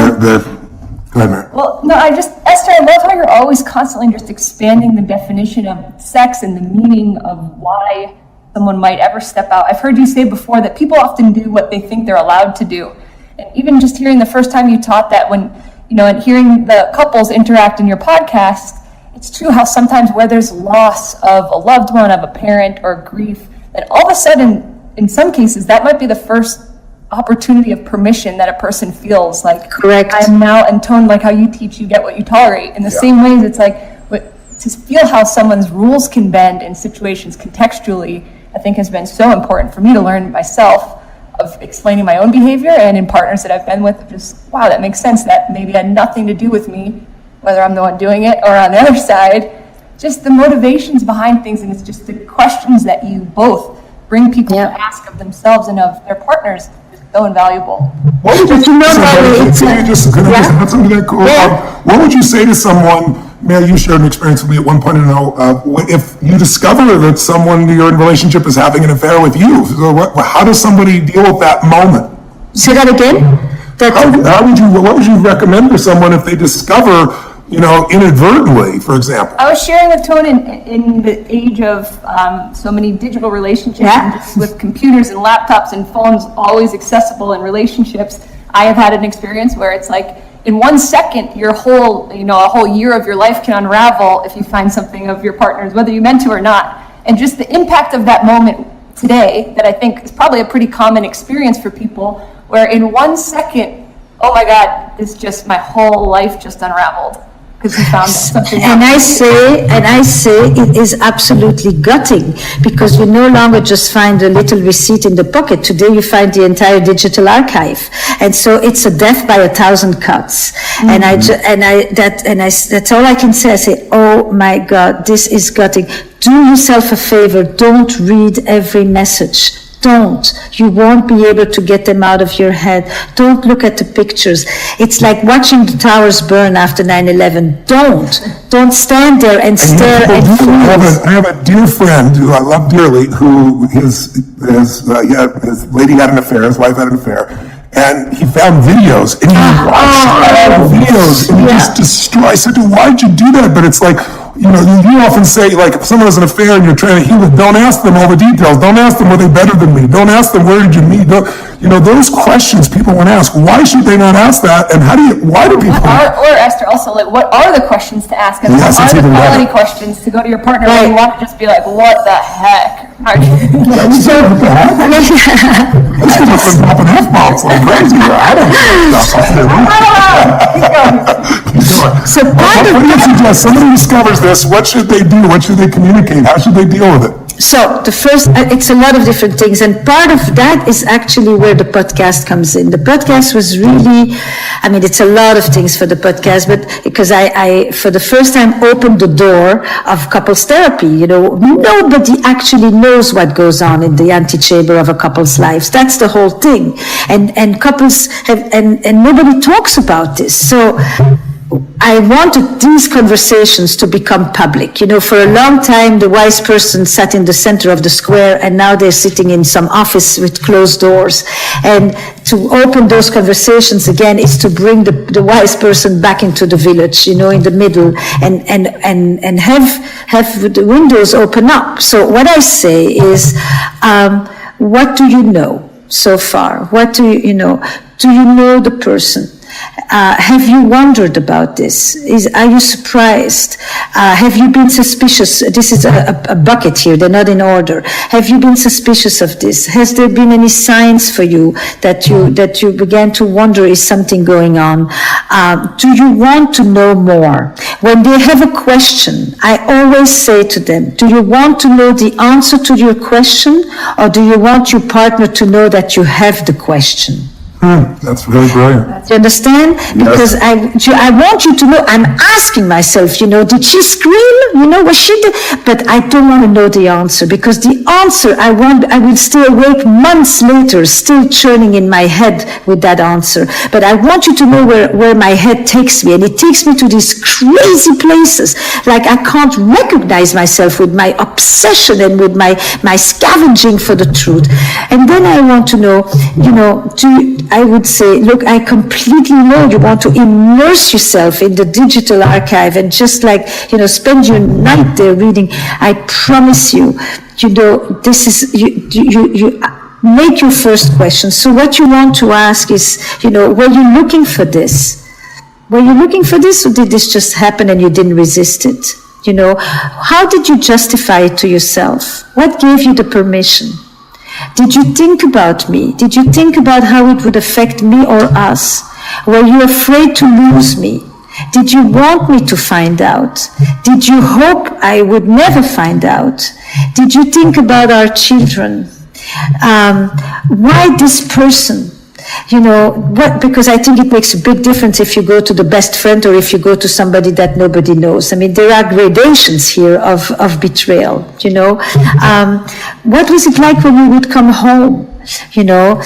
go ahead, Mary. Well, no, Esther, I love how you're always constantly just expanding the definition of sex and the meaning of why someone might ever step out. I've heard you say before that people often do what they think they're allowed to do. And even just hearing the first time you taught that, when, you know, and hearing the couples interact in your podcast, it's true how sometimes where there's loss of a loved one, of a parent, or grief, that all of a sudden, in some cases, that might be the first opportunity of permission that a person feels like. Correct. I'm now intoned, like how you teach, you get what you tolerate. In the same ways, it's like to feel how someone's rules can bend in situations contextually, I think has been so important for me to learn myself, of explaining my own behavior, and in partners that I've been with, just, wow, that makes sense. That maybe had nothing to do with me, whether I'm the one doing it or on the other side. Just the motivations behind things, and it's just the questions that you both bring people to ask of themselves and of their partners. So invaluable. What would you say to someone, Mary, you shared an experience with me at one point, if you discover that someone you're in a relationship is having an affair with you, so how does somebody deal with that moment? Say that again? What would you recommend for someone if they discover, you know, inadvertently, for example? I was sharing with Tony in the age of so many digital relationships, and just with computers and laptops and phones always accessible in relationships, I have had an experience where it's like, in 1 second, your whole, you know, a whole year of your life can unravel if you find something of your partner's, whether you meant to or not. And just the impact of that moment today, that I think is probably a pretty common experience for people, where in 1 second, oh my God, it's just my whole life just unraveled. Because you found something. And I say it is absolutely gutting, because you no longer just find a little receipt in the pocket. Today you find the entire digital archive, and so it's a death by 1,000 cuts. Mm-hmm. That's all I can say. I say, oh my God, this is gutting. Do yourself a favor. Don't read every message. Don't. You won't be able to get them out of your head. Don't look at the pictures. It's like watching the towers burn after 9/11. Don't stand there and stare and freeze. I have a dear friend who I love dearly, who his lady had an affair, his wife had an affair, and he found videos, and he watched videos, and he just destroyed. I said, why'd you do that? But it's like, you know, you often say, like, if someone has an affair and you're trying to heal it, don't ask them all the details. Don't ask them, were they better than me? Don't ask them, where did you meet? You know, those questions people want to ask. Why should they not ask that? And why do people? Or Esther, also, like, what are the questions to ask? And what are the quality questions to go to your partner when you want to just be like, what the heck? Are you? Those people are dropping F-bombs like crazy. I don't know. So part of What do you suggest? Somebody discovers this, what should they do? What should they communicate? How should they deal with it? So the first, it's a lot of different things, and part of that is actually where the podcast comes in. The podcast was really, I mean, it's a lot of things for the podcast, but because I for the first time opened the door of couples therapy. You know, nobody actually knows what goes on in the antechamber of a couple's lives. That's the whole thing, and couples have, and nobody talks about this. So I wanted these conversations to become public. You know, for a long time, the wise person sat in the center of the square, and now they're sitting in some office with closed doors. And to open those conversations again is to bring the wise person back into the village, you know, in the middle, and have the windows open up. So what I say is, what do you know so far? What do you know? Do you know the person? Have you wondered about this? Are you surprised? Have you been suspicious? This is a bucket here, they're not in order. Have you been suspicious of this? Has there been any signs for you that you began to wonder, is something going on? Do you want to know more? When they have a question, I always say to them, do you want to know the answer to your question, or do you want your partner to know that you have the question? That's really brilliant. Do you understand? Because I want you to know, I'm asking myself, you know, did she scream? You know, was she but I don't want to know the answer, because the answer I will stay awake months later, still churning in my head with that answer. But I want you to know where my head takes me, and it takes me to these crazy places. Like I can't recognize myself with my obsession and with my scavenging for the truth. And then I want to know, you know, I would say, look, I completely know you want to immerse yourself in the digital archive and just like, you know, spend your night there reading. I promise you, you know, this is, you make your first question. So what you want to ask is, you know, were you looking for this? Were you looking for this, or did this just happen and you didn't resist it? You know, how did you justify it to yourself? What gave you the permission? Did you think about me? Did you think about how it would affect me or us? Were you afraid to lose me? Did you want me to find out? Did you hope I would never find out? Did you think about our children? Why this person? You know, what? Because I think it makes a big difference if you go to the best friend or if you go to somebody that nobody knows. I mean, there are gradations here of betrayal, you know. What was it like when you would come home? You know,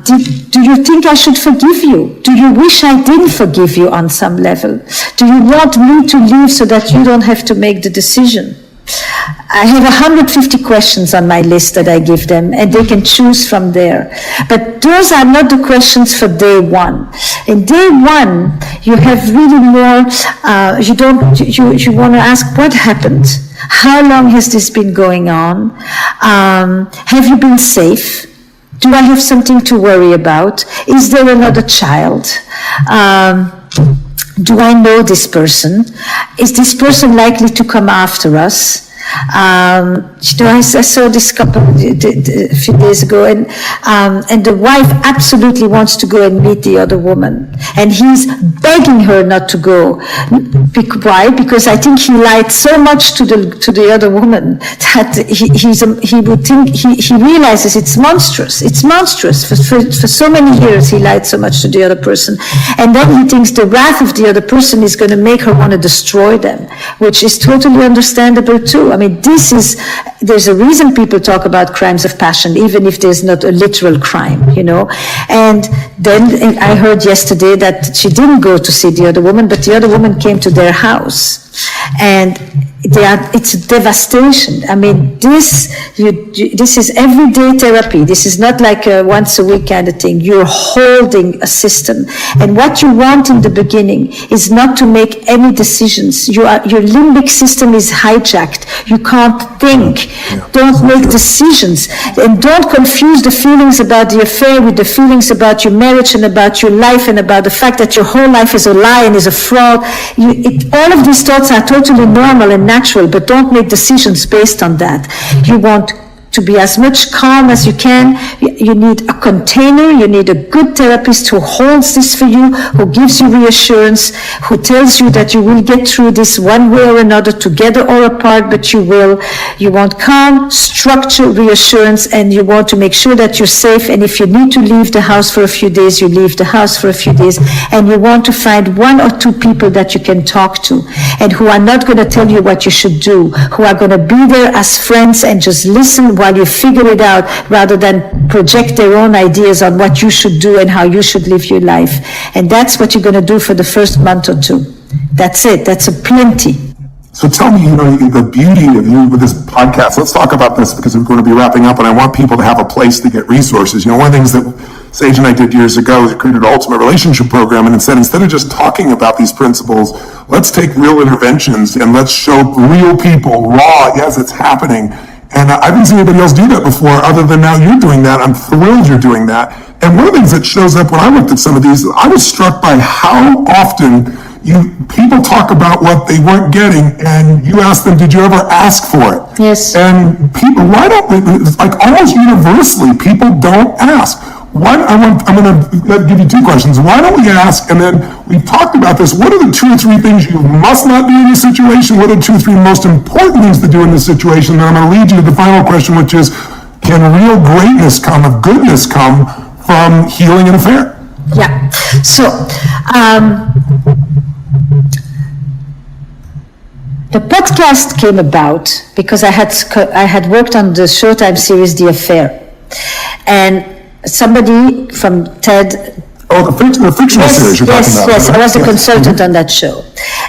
do you think I should forgive you? Do you wish I didn't forgive you on some level? Do you want me to leave so that you don't have to make the decision? I have 150 questions on my list that I give them, and they can choose from there. But those are not the questions for day one. In day one, you have really more, you want to ask, what happened? How long has this been going on? Have you been safe? Do I have something to worry about? Is there another child? Do I know this person? Is this person likely to come after us? I saw this couple a few days ago, and the wife absolutely wants to go and meet the other woman, and he's begging her not to go. Why? Because I think he lied so much to the other woman that he would think he realizes it's monstrous. It's monstrous. For so many years he lied so much to the other person, and then he thinks the wrath of the other person is going to make her want to destroy them, which is totally understandable too. I mean, there's a reason people talk about crimes of passion, even if there's not a literal crime, you know. And then I heard yesterday that she didn't go to see the other woman, but the other woman came to their house. And it's a devastation. I mean, this is everyday therapy. This is not like a once a week kind of thing. You're holding a system. And what you want in the beginning is not to make any decisions. Your limbic system is hijacked. You can't think. Don't make decisions. And don't confuse the feelings about the affair with the feelings about your marriage and about your life and about the fact that your whole life is a lie and is a fraud. All of these thoughts are totally normal and natural, but don't make decisions based on that. You want to be as much calm as you can. You need a container, you need a good therapist who holds this for you, who gives you reassurance, who tells you that you will get through this one way or another, together or apart, but you will. You want calm, structure, reassurance, and you want to make sure that you're safe, and if you need to leave the house for a few days, you leave the house for a few days, and you want to find 1 or 2 people that you can talk to, and who are not going to tell you what you should do, who are going to be there as friends and just listen while you figure it out, rather than project their own ideas on what you should do and how you should live your life. And that's what you're going to do for the first month or 2. That's it. That's a plenty. So tell me, the beauty of you with this podcast. Let's talk about this because we're going to be wrapping up, and I want people to have a place to get resources. One of the things that Sage and I did years ago is we created an ultimate relationship program, and instead of just talking about these principles, let's take real interventions and let's show real people, raw, yes, it's happening. And I haven't seen anybody else do that before, other than now you're doing that. I'm thrilled you're doing that. And one of the things that shows up when I looked at some of these, I was struck by how often people talk about what they weren't getting, and you ask them, did you ever ask for it? Yes. And people, why don't, like almost universally, people don't ask. I'm going to give you 2 questions. Why don't we ask, and then we've talked about this, what are the 2 or 3 things you must not do in this situation? What are the 2 or 3 most important things to do in this situation? And I'm going to lead you to the final question, which is, can real greatness come, of goodness come from healing an affair? Yeah. So, the podcast came about because I had worked on the Showtime series The Affair, and somebody from TED. Oh, the fictional series you're talking about. Yes, I was a consultant on that show.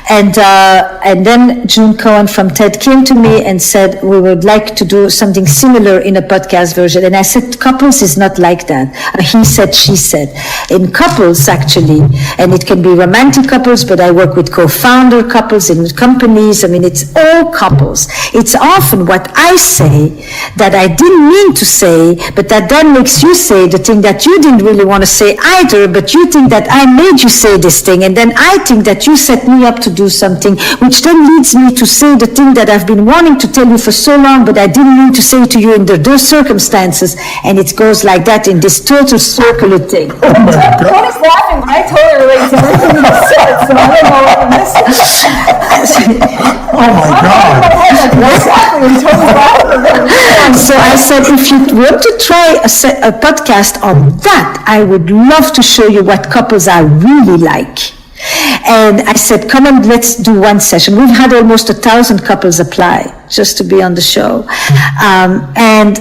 And then June Cohen from TED came to me and said, we would like to do something similar in a podcast version. And I said, couples is not like that. He said, she said. In couples, actually, and it can be romantic couples, but I work with co-founder couples in companies. I mean, it's all couples. It's often what I say that I didn't mean to say, but that then makes you say the thing that you didn't really want to say either, but you think that I made you say this thing, and then I think that you set me up to do something, which then leads me to say the thing that I've been wanting to tell you for so long, but I didn't mean to say to you in those circumstances, and it goes like that in this total circular thing. Oh my God. Tony's laughing, but I totally relate to everything you said, so I don't know what I'm missing. Oh my God. Exactly, and Tony's laughing. So I said, if you want to try a podcast on that, I would love to show you what couples are really like. And I said, come on, let's do 1 session. We've had almost 1,000 couples apply just to be on the show. And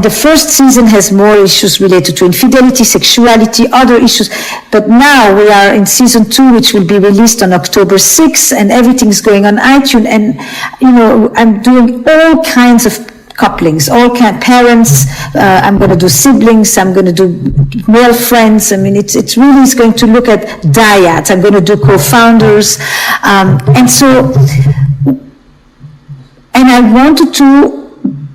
the first season has more issues related to infidelity, sexuality, other issues. But now we are in season 2, which will be released on October 6th, and everything's going on iTunes. And, I'm doing all kinds of couplings, all kind parents. I'm going to do siblings. I'm going to do male friends. I mean, it's really is going to look at dyads. I'm going to do co-founders, and I wanted to.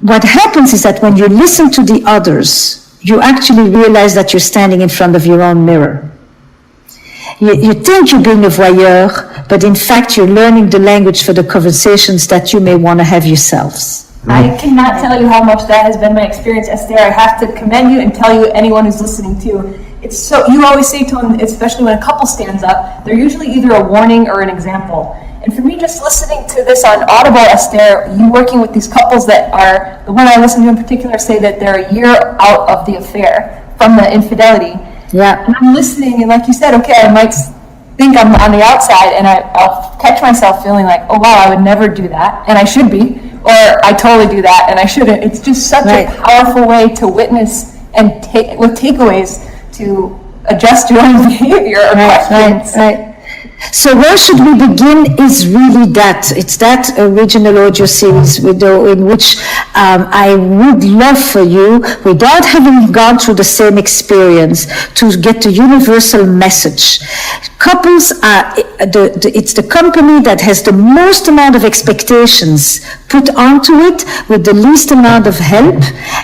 What happens is that when you listen to the others, you actually realize that you're standing in front of your own mirror. You think you're being a voyeur, but in fact you're learning the language for the conversations that you may want to have yourselves. I cannot tell you how much that has been my experience, Esther. I have to commend you and tell you, anyone who's listening too. It's so, you always say to them, especially when a couple stands up, they're usually either a warning or an example. And for me, just listening to this on Audible, Esther, you working with these couples that are, the one I listen to in particular, say that they're a year out of the affair from the infidelity. Yeah. And I'm listening, and like you said, okay, I might think I'm on the outside, and I'll catch myself feeling like, oh wow, I would never do that, and I should be. Or I totally do that, and I shouldn't. It's just such a powerful way to witness and with takeaways to adjust your own behavior or questions. Right. So where should we begin is really that. It's that original audio series in which I would love for you, without having gone through the same experience, to get the universal message. Couples are, it's the company that has the most amount of expectations put onto it with the least amount of help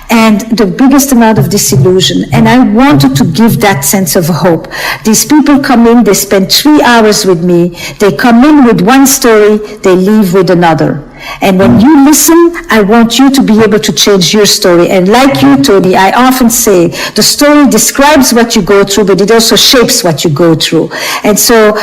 and the biggest amount of disillusion. And I wanted to give that sense of hope. These people come in, they spend 3 hours with me, they come in with one story, they leave with another. And when you listen, I want you to be able to change your story. And like you, Tony, I often say the story describes what you go through, but it also shapes what you go through. And so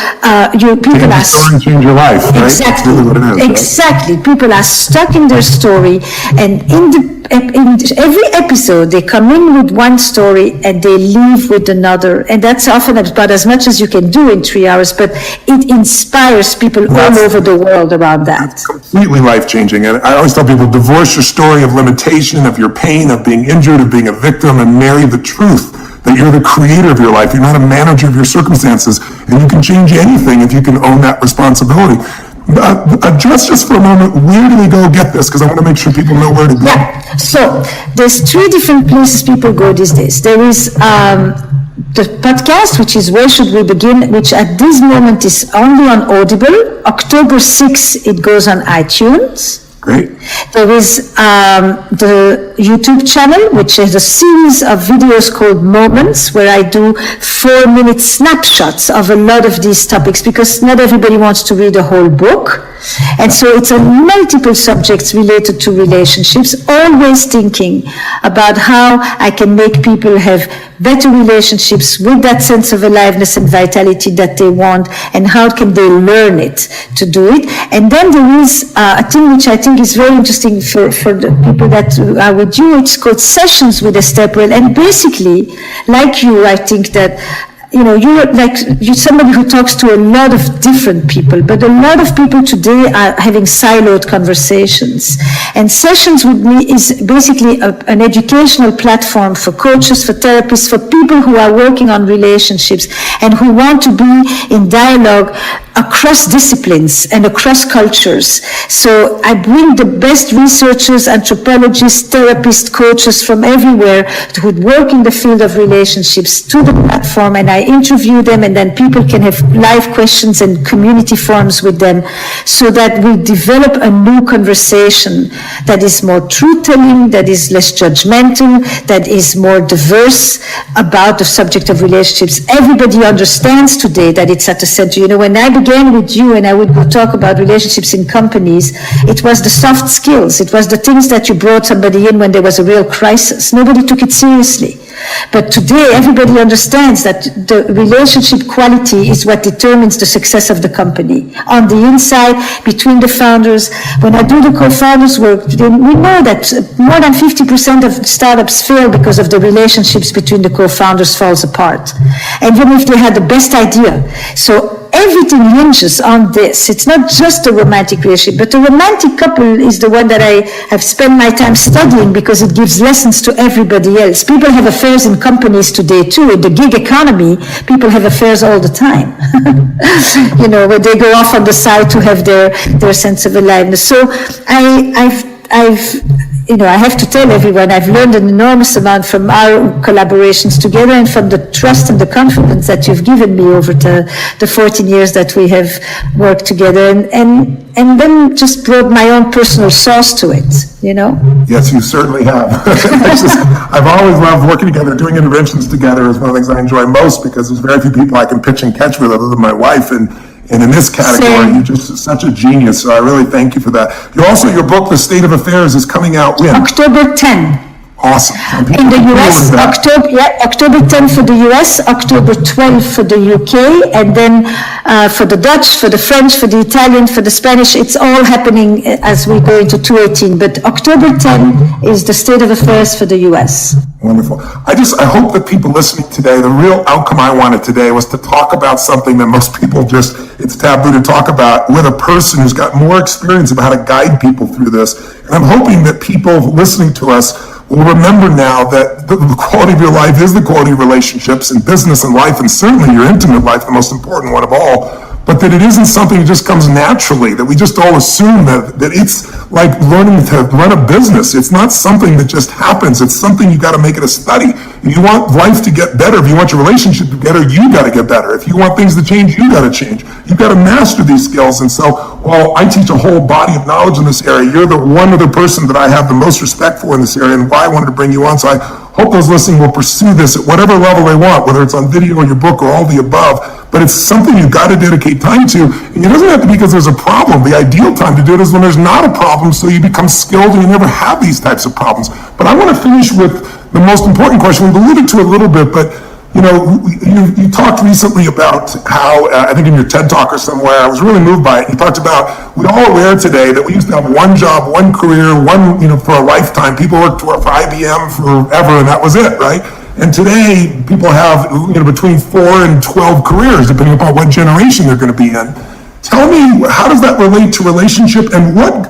people are... Story change your life, right? Exactly. That's really what it is, exactly. Right? People are stuck in their story, and in every episode, they come in with one story and they leave with another. And that's often about as much as you can do in 3 hours, but it inspires people all over the world around that. It's completely life-changing. And I always tell people, divorce your story of limitation, of your pain, of being injured, of being a victim, and marry the truth that you're the creator of your life. You're not a manager of your circumstances, and you can change anything if you can own that responsibility. Address just for a moment, where do we go get this? Because I want to make sure people know where to go. Yeah, so there's 3 different places people go these days. There is the podcast, which is Where Should We Begin, which at this moment is only on Audible. October 6th, it goes on iTunes. Great. There is the YouTube channel, which is a series of videos called Moments, where I do 4-minute snapshots of a lot of these topics, because not everybody wants to read a whole book. And so it's on multiple subjects related to relationships, always thinking about how I can make people have better relationships with that sense of aliveness and vitality that they want, and how can they learn it to do it. And then there is a thing which I think is very interesting for the people that are with you. It's called Sessions with Esther Perel. And basically, like you, I think that you're somebody who talks to a lot of different people, but a lot of people today are having siloed conversations. And Sessions with me is basically an educational platform for coaches, for therapists, for people who are working on relationships and who want to be in dialogue across disciplines and across cultures. So I bring the best researchers, anthropologists, therapists, coaches from everywhere who work in the field of relationships to the platform, and I interview them, and then people can have live questions and community forums with them, so that we develop a new conversation that is more truth-telling, that is less judgmental, that is more diverse about the subject of relationships. Everybody understands today that it's at the center. When I began with you and I would go talk about relationships in companies, it was the soft skills. It was the things that you brought somebody in when there was a real crisis. Nobody took it seriously. But today, everybody understands that the relationship quality is what determines the success of the company. On the inside, between the founders, when I do the co-founders work, we know that more than 50% of startups fail because of the relationships between the co-founders falls apart. And even if they had the best idea. So everything hinges on this. It's not just a romantic relationship, but the romantic couple is the one that I have spent my time studying, because it gives lessons to everybody else. People have affairs in companies today too. In the gig economy, people have affairs all the time. Where they go off on the side to have their sense of aliveness. So I have to tell everyone, I've learned an enormous amount from our collaborations together, and from the trust and the confidence that you've given me over the 14 years that we have worked together, and then just brought my own personal sauce to it, Yes, you certainly have. I've always loved working together, doing interventions together is one of the things I enjoy most, because there's very few people I can pitch and catch with other than my wife, and in this category, you're just such a genius. So I really thank you for that. Your book, The State of Affairs, is coming out when? October 10. Awesome. In the US, October 10 for the US, October 12 for the UK, and then for the Dutch, for the French, for the Italian, for the Spanish, it's all happening as we go into 2018. But October 10 is the State of Affairs for the US. Wonderful. I hope that people listening today, the real outcome I wanted today was to talk about something that most people it's taboo to talk about, with a person who's got more experience about how to guide people through this. And I'm hoping that people listening to us will remember now that the quality of your life is the quality of relationships and business and life, and certainly your intimate life, the most important one of all. But that it isn't something that just comes naturally, that we just all assume that it's like learning to run a business. It's not something that just happens. It's something you got to make it a study. If you want life to get better, if you want your relationship to get better, you got to get better. If you want things to change, you got to change. You've got to master these skills. And so, while I teach a whole body of knowledge in this area, you're the one other person that I have the most respect for in this area, and why I wanted to bring you on. So I hope those listening will pursue this at whatever level they want, whether it's on video or your book or all the above. But it's something you've got to dedicate time to. And it doesn't have to be because there's a problem. The ideal time to do it is when there's not a problem, so you become skilled and you never have these types of problems. But I want to finish with the most important question. We've alluded to it a little bit, but you talked recently about how, I think in your TED Talk or somewhere, I was really moved by it. You talked about, we're all aware today that we used to have one job, one career, for a lifetime. People worked for IBM forever and that was it, right? And today, people have, between 4 and 12 careers, depending upon what generation they're going to be in. Tell me, how does that relate to relationship, and what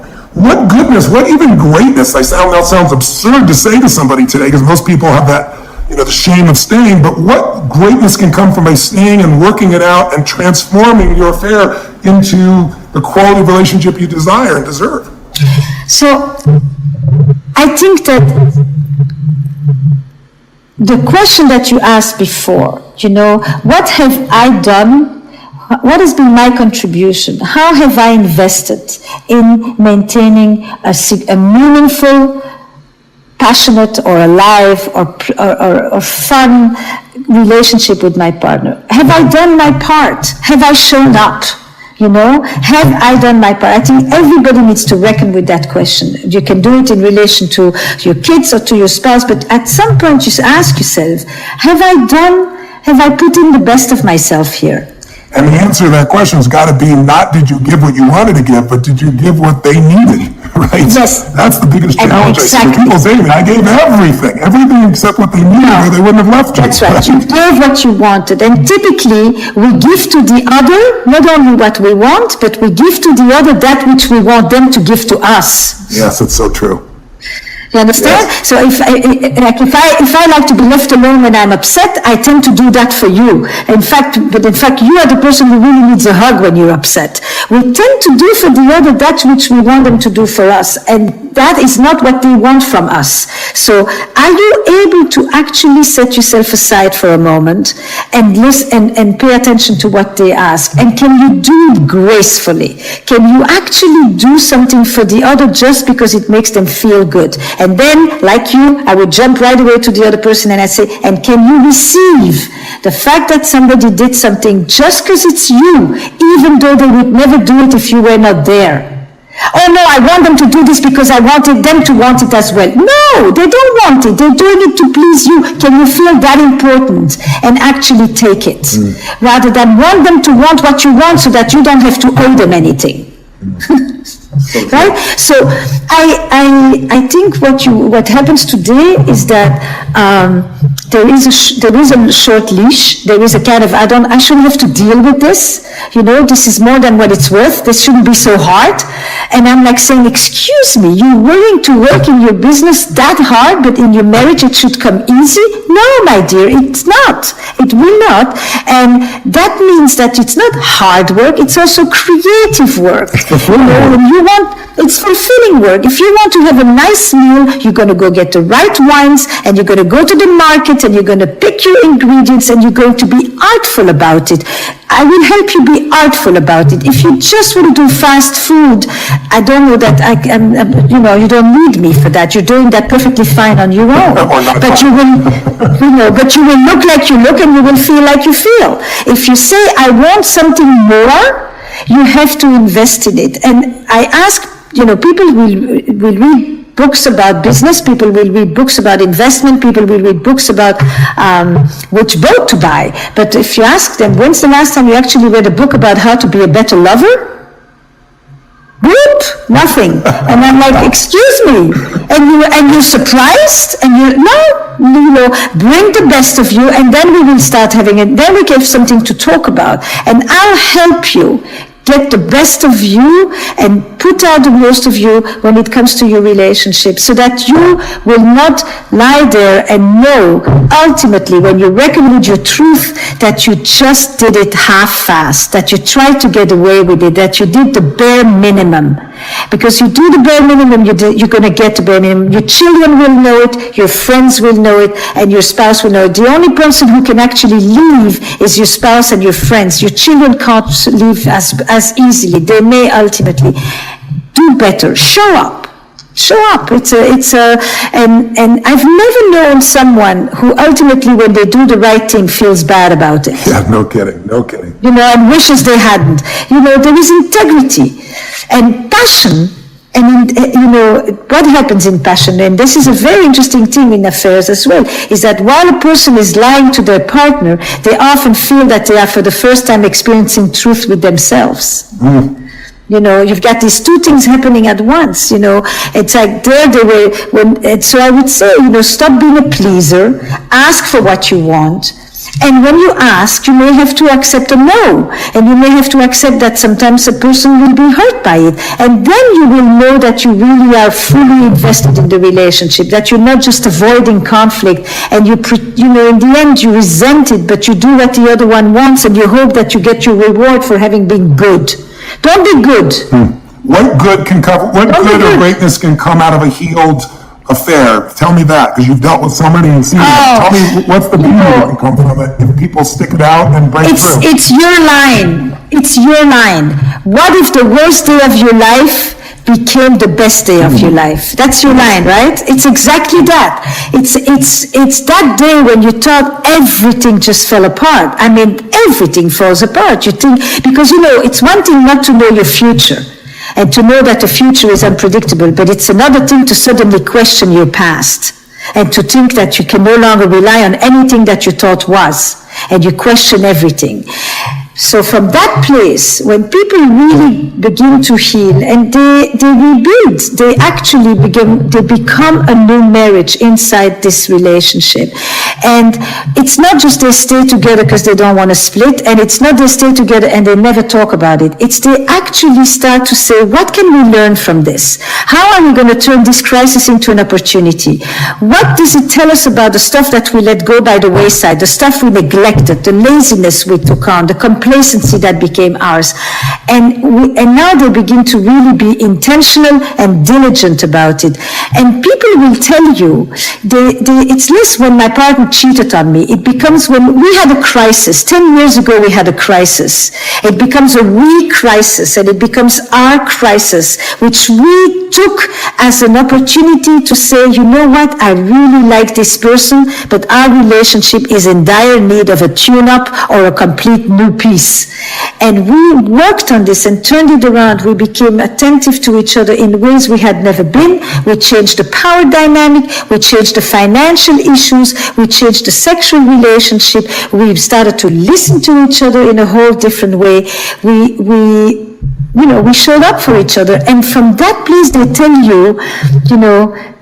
goodness, what even greatness? That sounds absurd to say to somebody today, because most people have that, the shame of staying, but what greatness can come from by staying and working it out and transforming your affair into the quality of relationship you desire and deserve? So, I think that the question that you asked before, what have I done? What has been my contribution? How have I invested in maintaining a meaningful, passionate or alive or fun relationship with my partner? Have I done my part? Have I shown up? Have I done my part? I think everybody needs to reckon with that question. You can do it in relation to your kids or to your spouse, but at some point you ask yourself, have I put in the best of myself here? And the answer to that question has got to be not did you give what you wanted to give, but did you give what they needed, right? Yes. That's the biggest challenge. Exactly. People say to me, I gave everything except what they needed, or they wouldn't have left you. That's right. You gave what you wanted. And typically, we give to the other not only what we want, but we give to the other that which we want them to give to us. Yes, it's so true. You understand? Yes. So if I like to be left alone when I'm upset, I tend to do that for you. In fact, you are the person who really needs a hug when you're upset. We tend to do for the other that which we want them to do for us, and that is not what they want from us. So are you able to actually set yourself aside for a moment and listen and pay attention to what they ask? And can you do it gracefully? Can you actually do something for the other just because it makes them feel good? And then, like you, I would jump right away to the other person and I'd say, and can you receive the fact that somebody did something just because it's you, even though they would never do it if you were not there? Oh no, I want them to do this because I wanted them to want it as well. No, they don't want it. They're doing it to please you. Can you feel that important and actually take it? Rather than want them to want what you want so that you don't have to owe them anything. Right? So I think what happens today is that there is a short leash. There is a kind of I shouldn't have to deal with this. This is more than what it's worth. This shouldn't be so hard. And I'm like saying, excuse me, you're willing to work in your business that hard, but in your marriage it should come easy? No, my dear, it's not. It will not. And that means that it's not hard work. It's also creative work. It's fulfilling work. If you want to have a nice meal, you're going to go get the right wines, and you're going to go to the market, and you're going to pick your ingredients, and you're going to be artful about it. I will help you be artful about it. If you just want to do fast food, I don't know that you don't need me for that. You're doing that perfectly fine on your own. But you will look like you look, and you will feel like you feel. If you say, I want something more, you have to invest in it. And I ask, people will read books about business, people will read books about investment, people will read books about which boat to buy. But if you ask them, when's the last time you actually read a book about how to be a better lover? Whoop, nothing. And I'm like, excuse me. And you're surprised? And bring the best of you, and then we will start having it. Then we get something to talk about. And I'll help you get the best of you and put out the most of you when it comes to your relationship, so that you will not lie there and know ultimately, when you reckon with your truth, that you just did it half-fast, that you tried to get away with it, that you did the bare minimum. Because you do the bare minimum, you're going to get the bare minimum. Your children will know it, your friends will know it, and your spouse will know it. The only person who can actually leave is your spouse and your friends. Your children can't leave as easily. They may ultimately. Do better. Show up. Show up. And I've never known someone who ultimately, when they do the right thing, feels bad about it. Yeah, no kidding. And wishes they hadn't. There is integrity and passion. And what happens in passion, and this is a very interesting thing in affairs as well, is that while a person is lying to their partner, they often feel that they are for the first time experiencing truth with themselves. You've got these two things happening at once. It's like so I would say, stop being a pleaser, ask for what you want. And when you ask, you may have to accept a no. And you may have to accept that sometimes a person will be hurt by it. And then you will know that you really are fully invested in the relationship, that you're not just avoiding conflict and in the end you resent it, but you do what the other one wants and you hope that you get your reward for having been good. Don't be good. What good or greatness can come out of a healed affair? Tell me that, because you've dealt with so many and seen it. Tell me what's the beauty that can come from it if people stick it out and break through. It's your line. It's your line. What if the worst day of your life became the best day of your life? That's your line, right? It's exactly that. It's that day when you thought everything just fell apart. I mean, everything falls apart. You think, because it's one thing not to know your future and to know that the future is unpredictable, but it's another thing to suddenly question your past and to think that you can no longer rely on anything that you thought was, and you question everything. So from that place, when people really begin to heal and they rebuild, they actually become a new marriage inside this relationship. And it's not just they stay together because they don't want to split, and it's not they stay together and they never talk about it. It's they actually start to say, what can we learn from this? How are we going to turn this crisis into an opportunity? What does it tell us about the stuff that we let go by the wayside, the stuff we neglected, the laziness we took on, the complacency that became ours? And now they begin to really be intentional and diligent about it. And people will tell you, it's less when my partner cheated on me. It becomes when we had a crisis. 10 years ago we had a crisis. It becomes a we crisis, and it becomes our crisis, which we took as an opportunity to say, you know what, I really like this person, but our relationship is in dire need of a tune-up or a complete new piece. And we worked on this and turned it around. We became attentive to each other in ways we had never been. We changed the power dynamic. We changed the financial issues. We changed the sexual relationship. We started to listen to each other in a whole different way. We showed up for each other. And from that place, they tell you,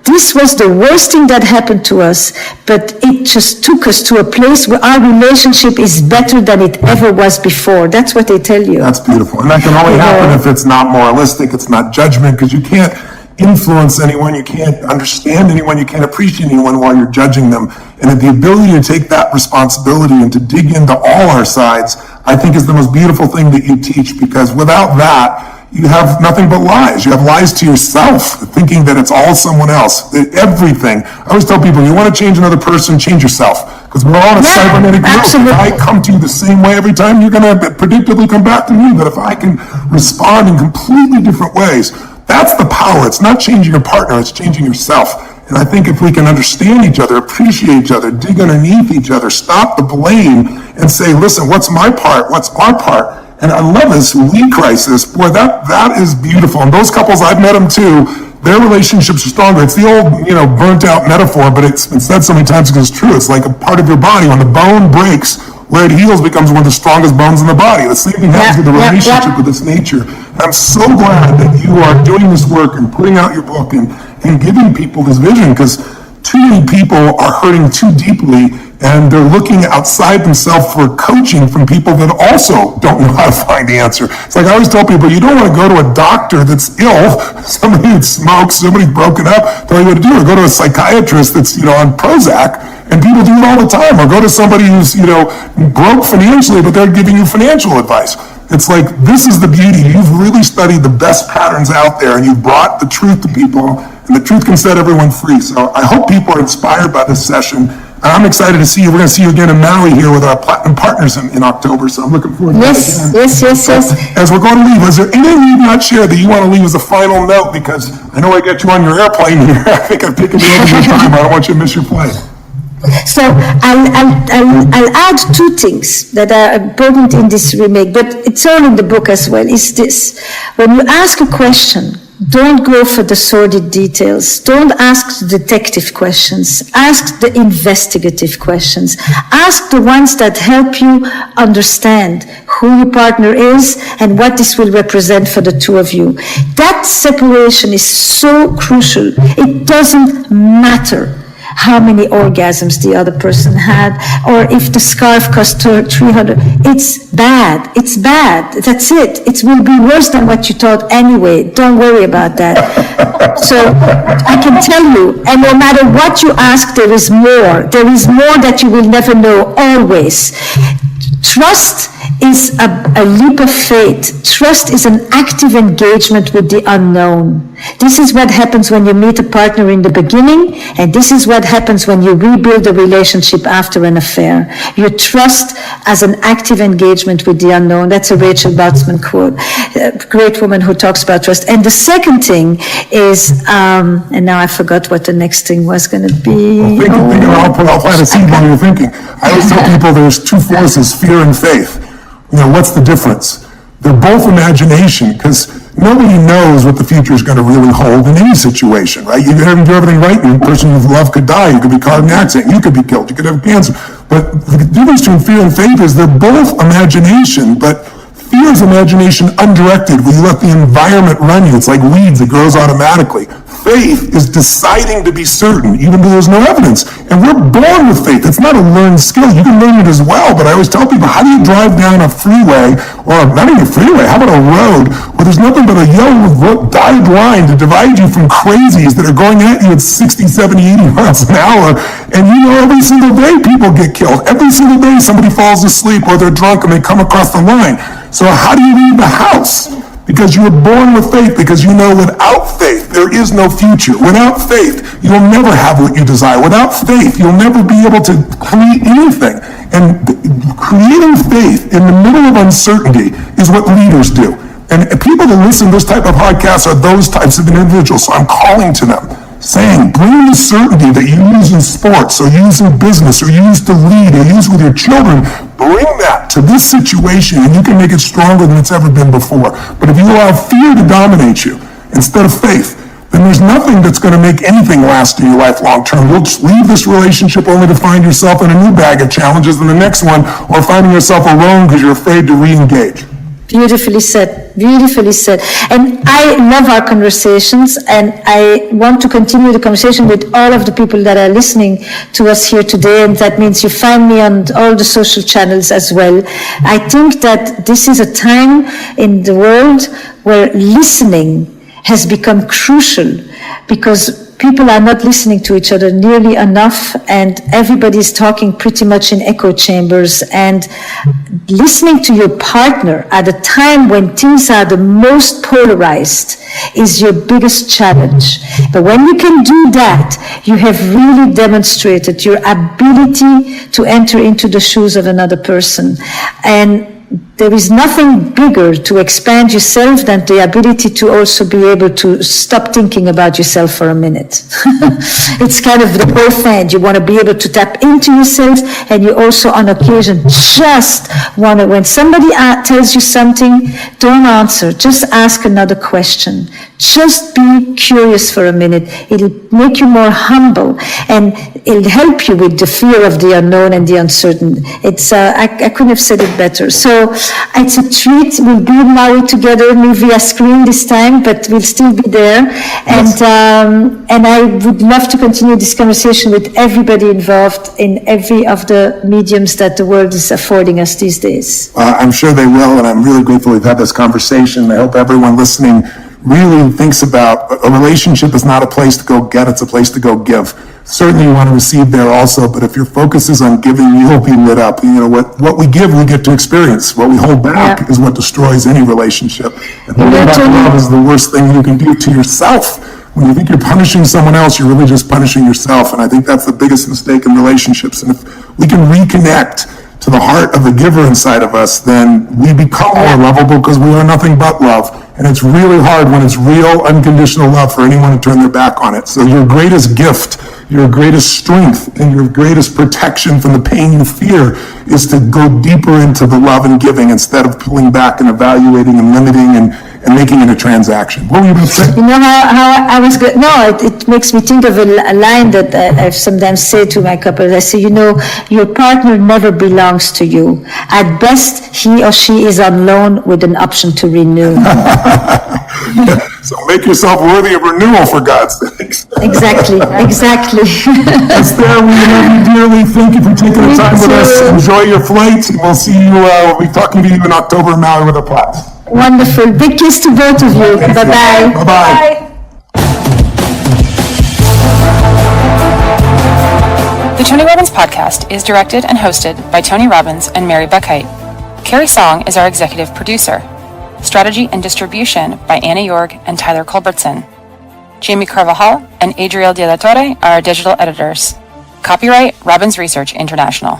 this was the worst thing that happened to us, but it just took us to a place where our relationship is better than it ever was before. That's what they tell you. That's beautiful. And that can only happen if it's not moralistic, it's not judgment, because you can't influence anyone, you can't understand anyone, you can't appreciate anyone while you're judging them. And the ability to take that responsibility and to dig into all our sides, I think is the most beautiful thing that you teach, because without that, you have nothing but lies. You have lies to yourself, thinking that it's all someone else, everything. I always tell people, you want to change another person, change yourself. Because we're all in a cybernetic group. If I come to you the same way every time, you're going to predictably come back to me. But if I can respond in completely different ways, that's the power. It's not changing your partner, it's changing yourself. And I think if we can understand each other, appreciate each other, dig underneath each other, stop the blame, and say, listen, what's my part? What's our part? And I love this we crisis. Boy, that is beautiful. And those couples, I've met them too, their relationships are stronger. It's the old, burnt out metaphor, but it's been said so many times because it's true. It's like a part of your body. When the bone breaks, where it heals becomes one of the strongest bones in the body. The same thing happens with the relationship with its nature. And I'm so glad that you are doing this work and putting out your book and giving people this vision, because too many people are hurting too deeply, and they're looking outside themselves for coaching from people that also don't know how to find the answer. It's like I always tell people, you don't want to go to a doctor that's ill, somebody that smokes, somebody's broken up, tell you what to do, or go to a psychiatrist that's, on Prozac, and people do it all the time, or go to somebody who's, broke financially, but they're giving you financial advice. It's like, this is the beauty. You've really studied the best patterns out there, and you've brought the truth to people, and the truth can set everyone free. So I hope people are inspired by this session, I'm excited to see you. We're going to see you again in Maui here with our Platinum Partners in October, so I'm looking forward to that again. Yes. As we're going to leave, is there anything you've not shared that you want to leave as a final note? Because I know I got you on your airplane here. I think I've taken you over your time. I don't want you to miss your flight. So I'll add two things that are important in this remake, but it's all in the book as well, is this. When you ask a question, don't go for the sordid details. Don't ask the detective questions. Ask the investigative questions. Ask the ones that help you understand who your partner is and what this will represent for the two of you. That separation is so crucial. It doesn't matter how many orgasms the other person had, or if the scarf cost her 300. It's bad. That's it. It will be worse than what you thought anyway. Don't worry about that. So I can tell you, and no matter what you ask, there is more. There is more that you will never know, always. Trust is a leap of faith. Trust is an active engagement with the unknown. This is what happens when you meet a partner in the beginning, and this is what happens when you rebuild a relationship after an affair. You trust as an active engagement with the unknown. That's a Rachel Botsman quote, a great woman who talks about trust. And the second thing is, and now I forgot what the next thing was going to be. I'll plant a seed while you're thinking. I always tell people there's two forces, fear and faith. What's the difference? They're both imagination, because nobody knows what the future is going to really hold in any situation, right? You can do everything right, and the person you love could die, you could be caught in an accident, you could be killed, you could have cancer. But the difference between fear and faith is they're both imagination, but fear is imagination undirected, where you let the environment run you. It's like weeds, it grows automatically. Faith is deciding to be certain, even though there's no evidence. And we're born with faith. It's not a learned skill. You can learn it as well, but I always tell people, how do you drive down a freeway, or not even a freeway, how about a road where there's nothing but a yellow dotted line to divide you from crazies that are going at you at 60, 70, 80 miles an hour, and every single day people get killed. Every single day somebody falls asleep or they're drunk and they come across the line. So how do you leave the house? Because you were born with faith, because you know without faith, there is no future. Without faith, you'll never have what you desire. Without faith, you'll never be able to create anything. And creating faith in the middle of uncertainty is what leaders do. And people that listen to this type of podcast are those types of individuals. So I'm calling to them, saying, bring the certainty that you use in sports, or use in business, or use to lead, or use with your children. Bring that to this situation, and you can make it stronger than it's ever been before. But if you allow fear to dominate you instead of faith, then there's nothing that's going to make anything last in your life long term. You'll just leave this relationship only to find yourself in a new bag of challenges than the next one, or finding yourself alone because you're afraid to re-engage. Beautifully said. And I love our conversations, and I want to continue the conversation with all of the people that are listening to us here today, and that means you find me on all the social channels as well. I think that this is a time in the world where listening has become crucial, because people are not listening to each other nearly enough, and everybody's talking pretty much in echo chambers. And listening to your partner at a time when things are the most polarized is your biggest challenge. But when you can do that, you have really demonstrated your ability to enter into the shoes of another person. And there is nothing bigger to expand yourself than the ability to also be able to stop thinking about yourself for a minute. It's kind of the whole thing. You want to be able to tap into yourself, and you also on occasion just want to, when somebody tells you something, don't answer, just ask another question. Just be curious for a minute. It'll make you more humble, and it'll help you with the fear of the unknown and the uncertain. It's I couldn't have said it better. So it's a treat. We'll be in Maui together, maybe via screen this time, but we'll still be there. And I would love to continue this conversation with everybody involved in every of the mediums that the world is affording us these days. I'm sure they will, and I'm really grateful we've had this conversation. I hope everyone listening really thinks about a relationship is not a place to go get, it's a place to go give. Certainly you want to receive there also, but if your focus is on giving, you'll be lit up. What we give, we get to experience. What we hold back is what destroys any relationship. And holding back love is the worst thing you can do to yourself. when you think you're punishing someone else, you're really just punishing yourself. And I think that's the biggest mistake in relationships. And if we can reconnect to the heart of the giver inside of us, then we become more lovable because we are nothing but love. And it's really hard when it's real, unconditional love for anyone to turn their back on it. So your greatest gift, your greatest strength, and your greatest protection from the pain you fear is to go deeper into the love and giving instead of pulling back and evaluating and limiting and making it a transaction. What were you going to say? You know how I was good? No, it makes me think of a line that I sometimes say to my couples. I say, your partner never belongs to you. At best, he or she is on loan with an option to renew. So make yourself worthy of renewal, for God's sakes. Exactly. Esther, we love you dearly. Thank you for taking the time with us. Enjoy your flight. We'll see you. We'll be talking to you in October in Maui with a class. Wonderful. Big kiss to both of you. Bye-bye. Bye-bye. The Tony Robbins Podcast is directed and hosted by Tony Robbins and Mary Buckheit. Carrie Song is our executive producer. Strategy and distribution by Anna Jorg and Tyler Culbertson. Jamie Carvajal and Adriel De La Torre are our digital editors. Copyright Robbins Research International.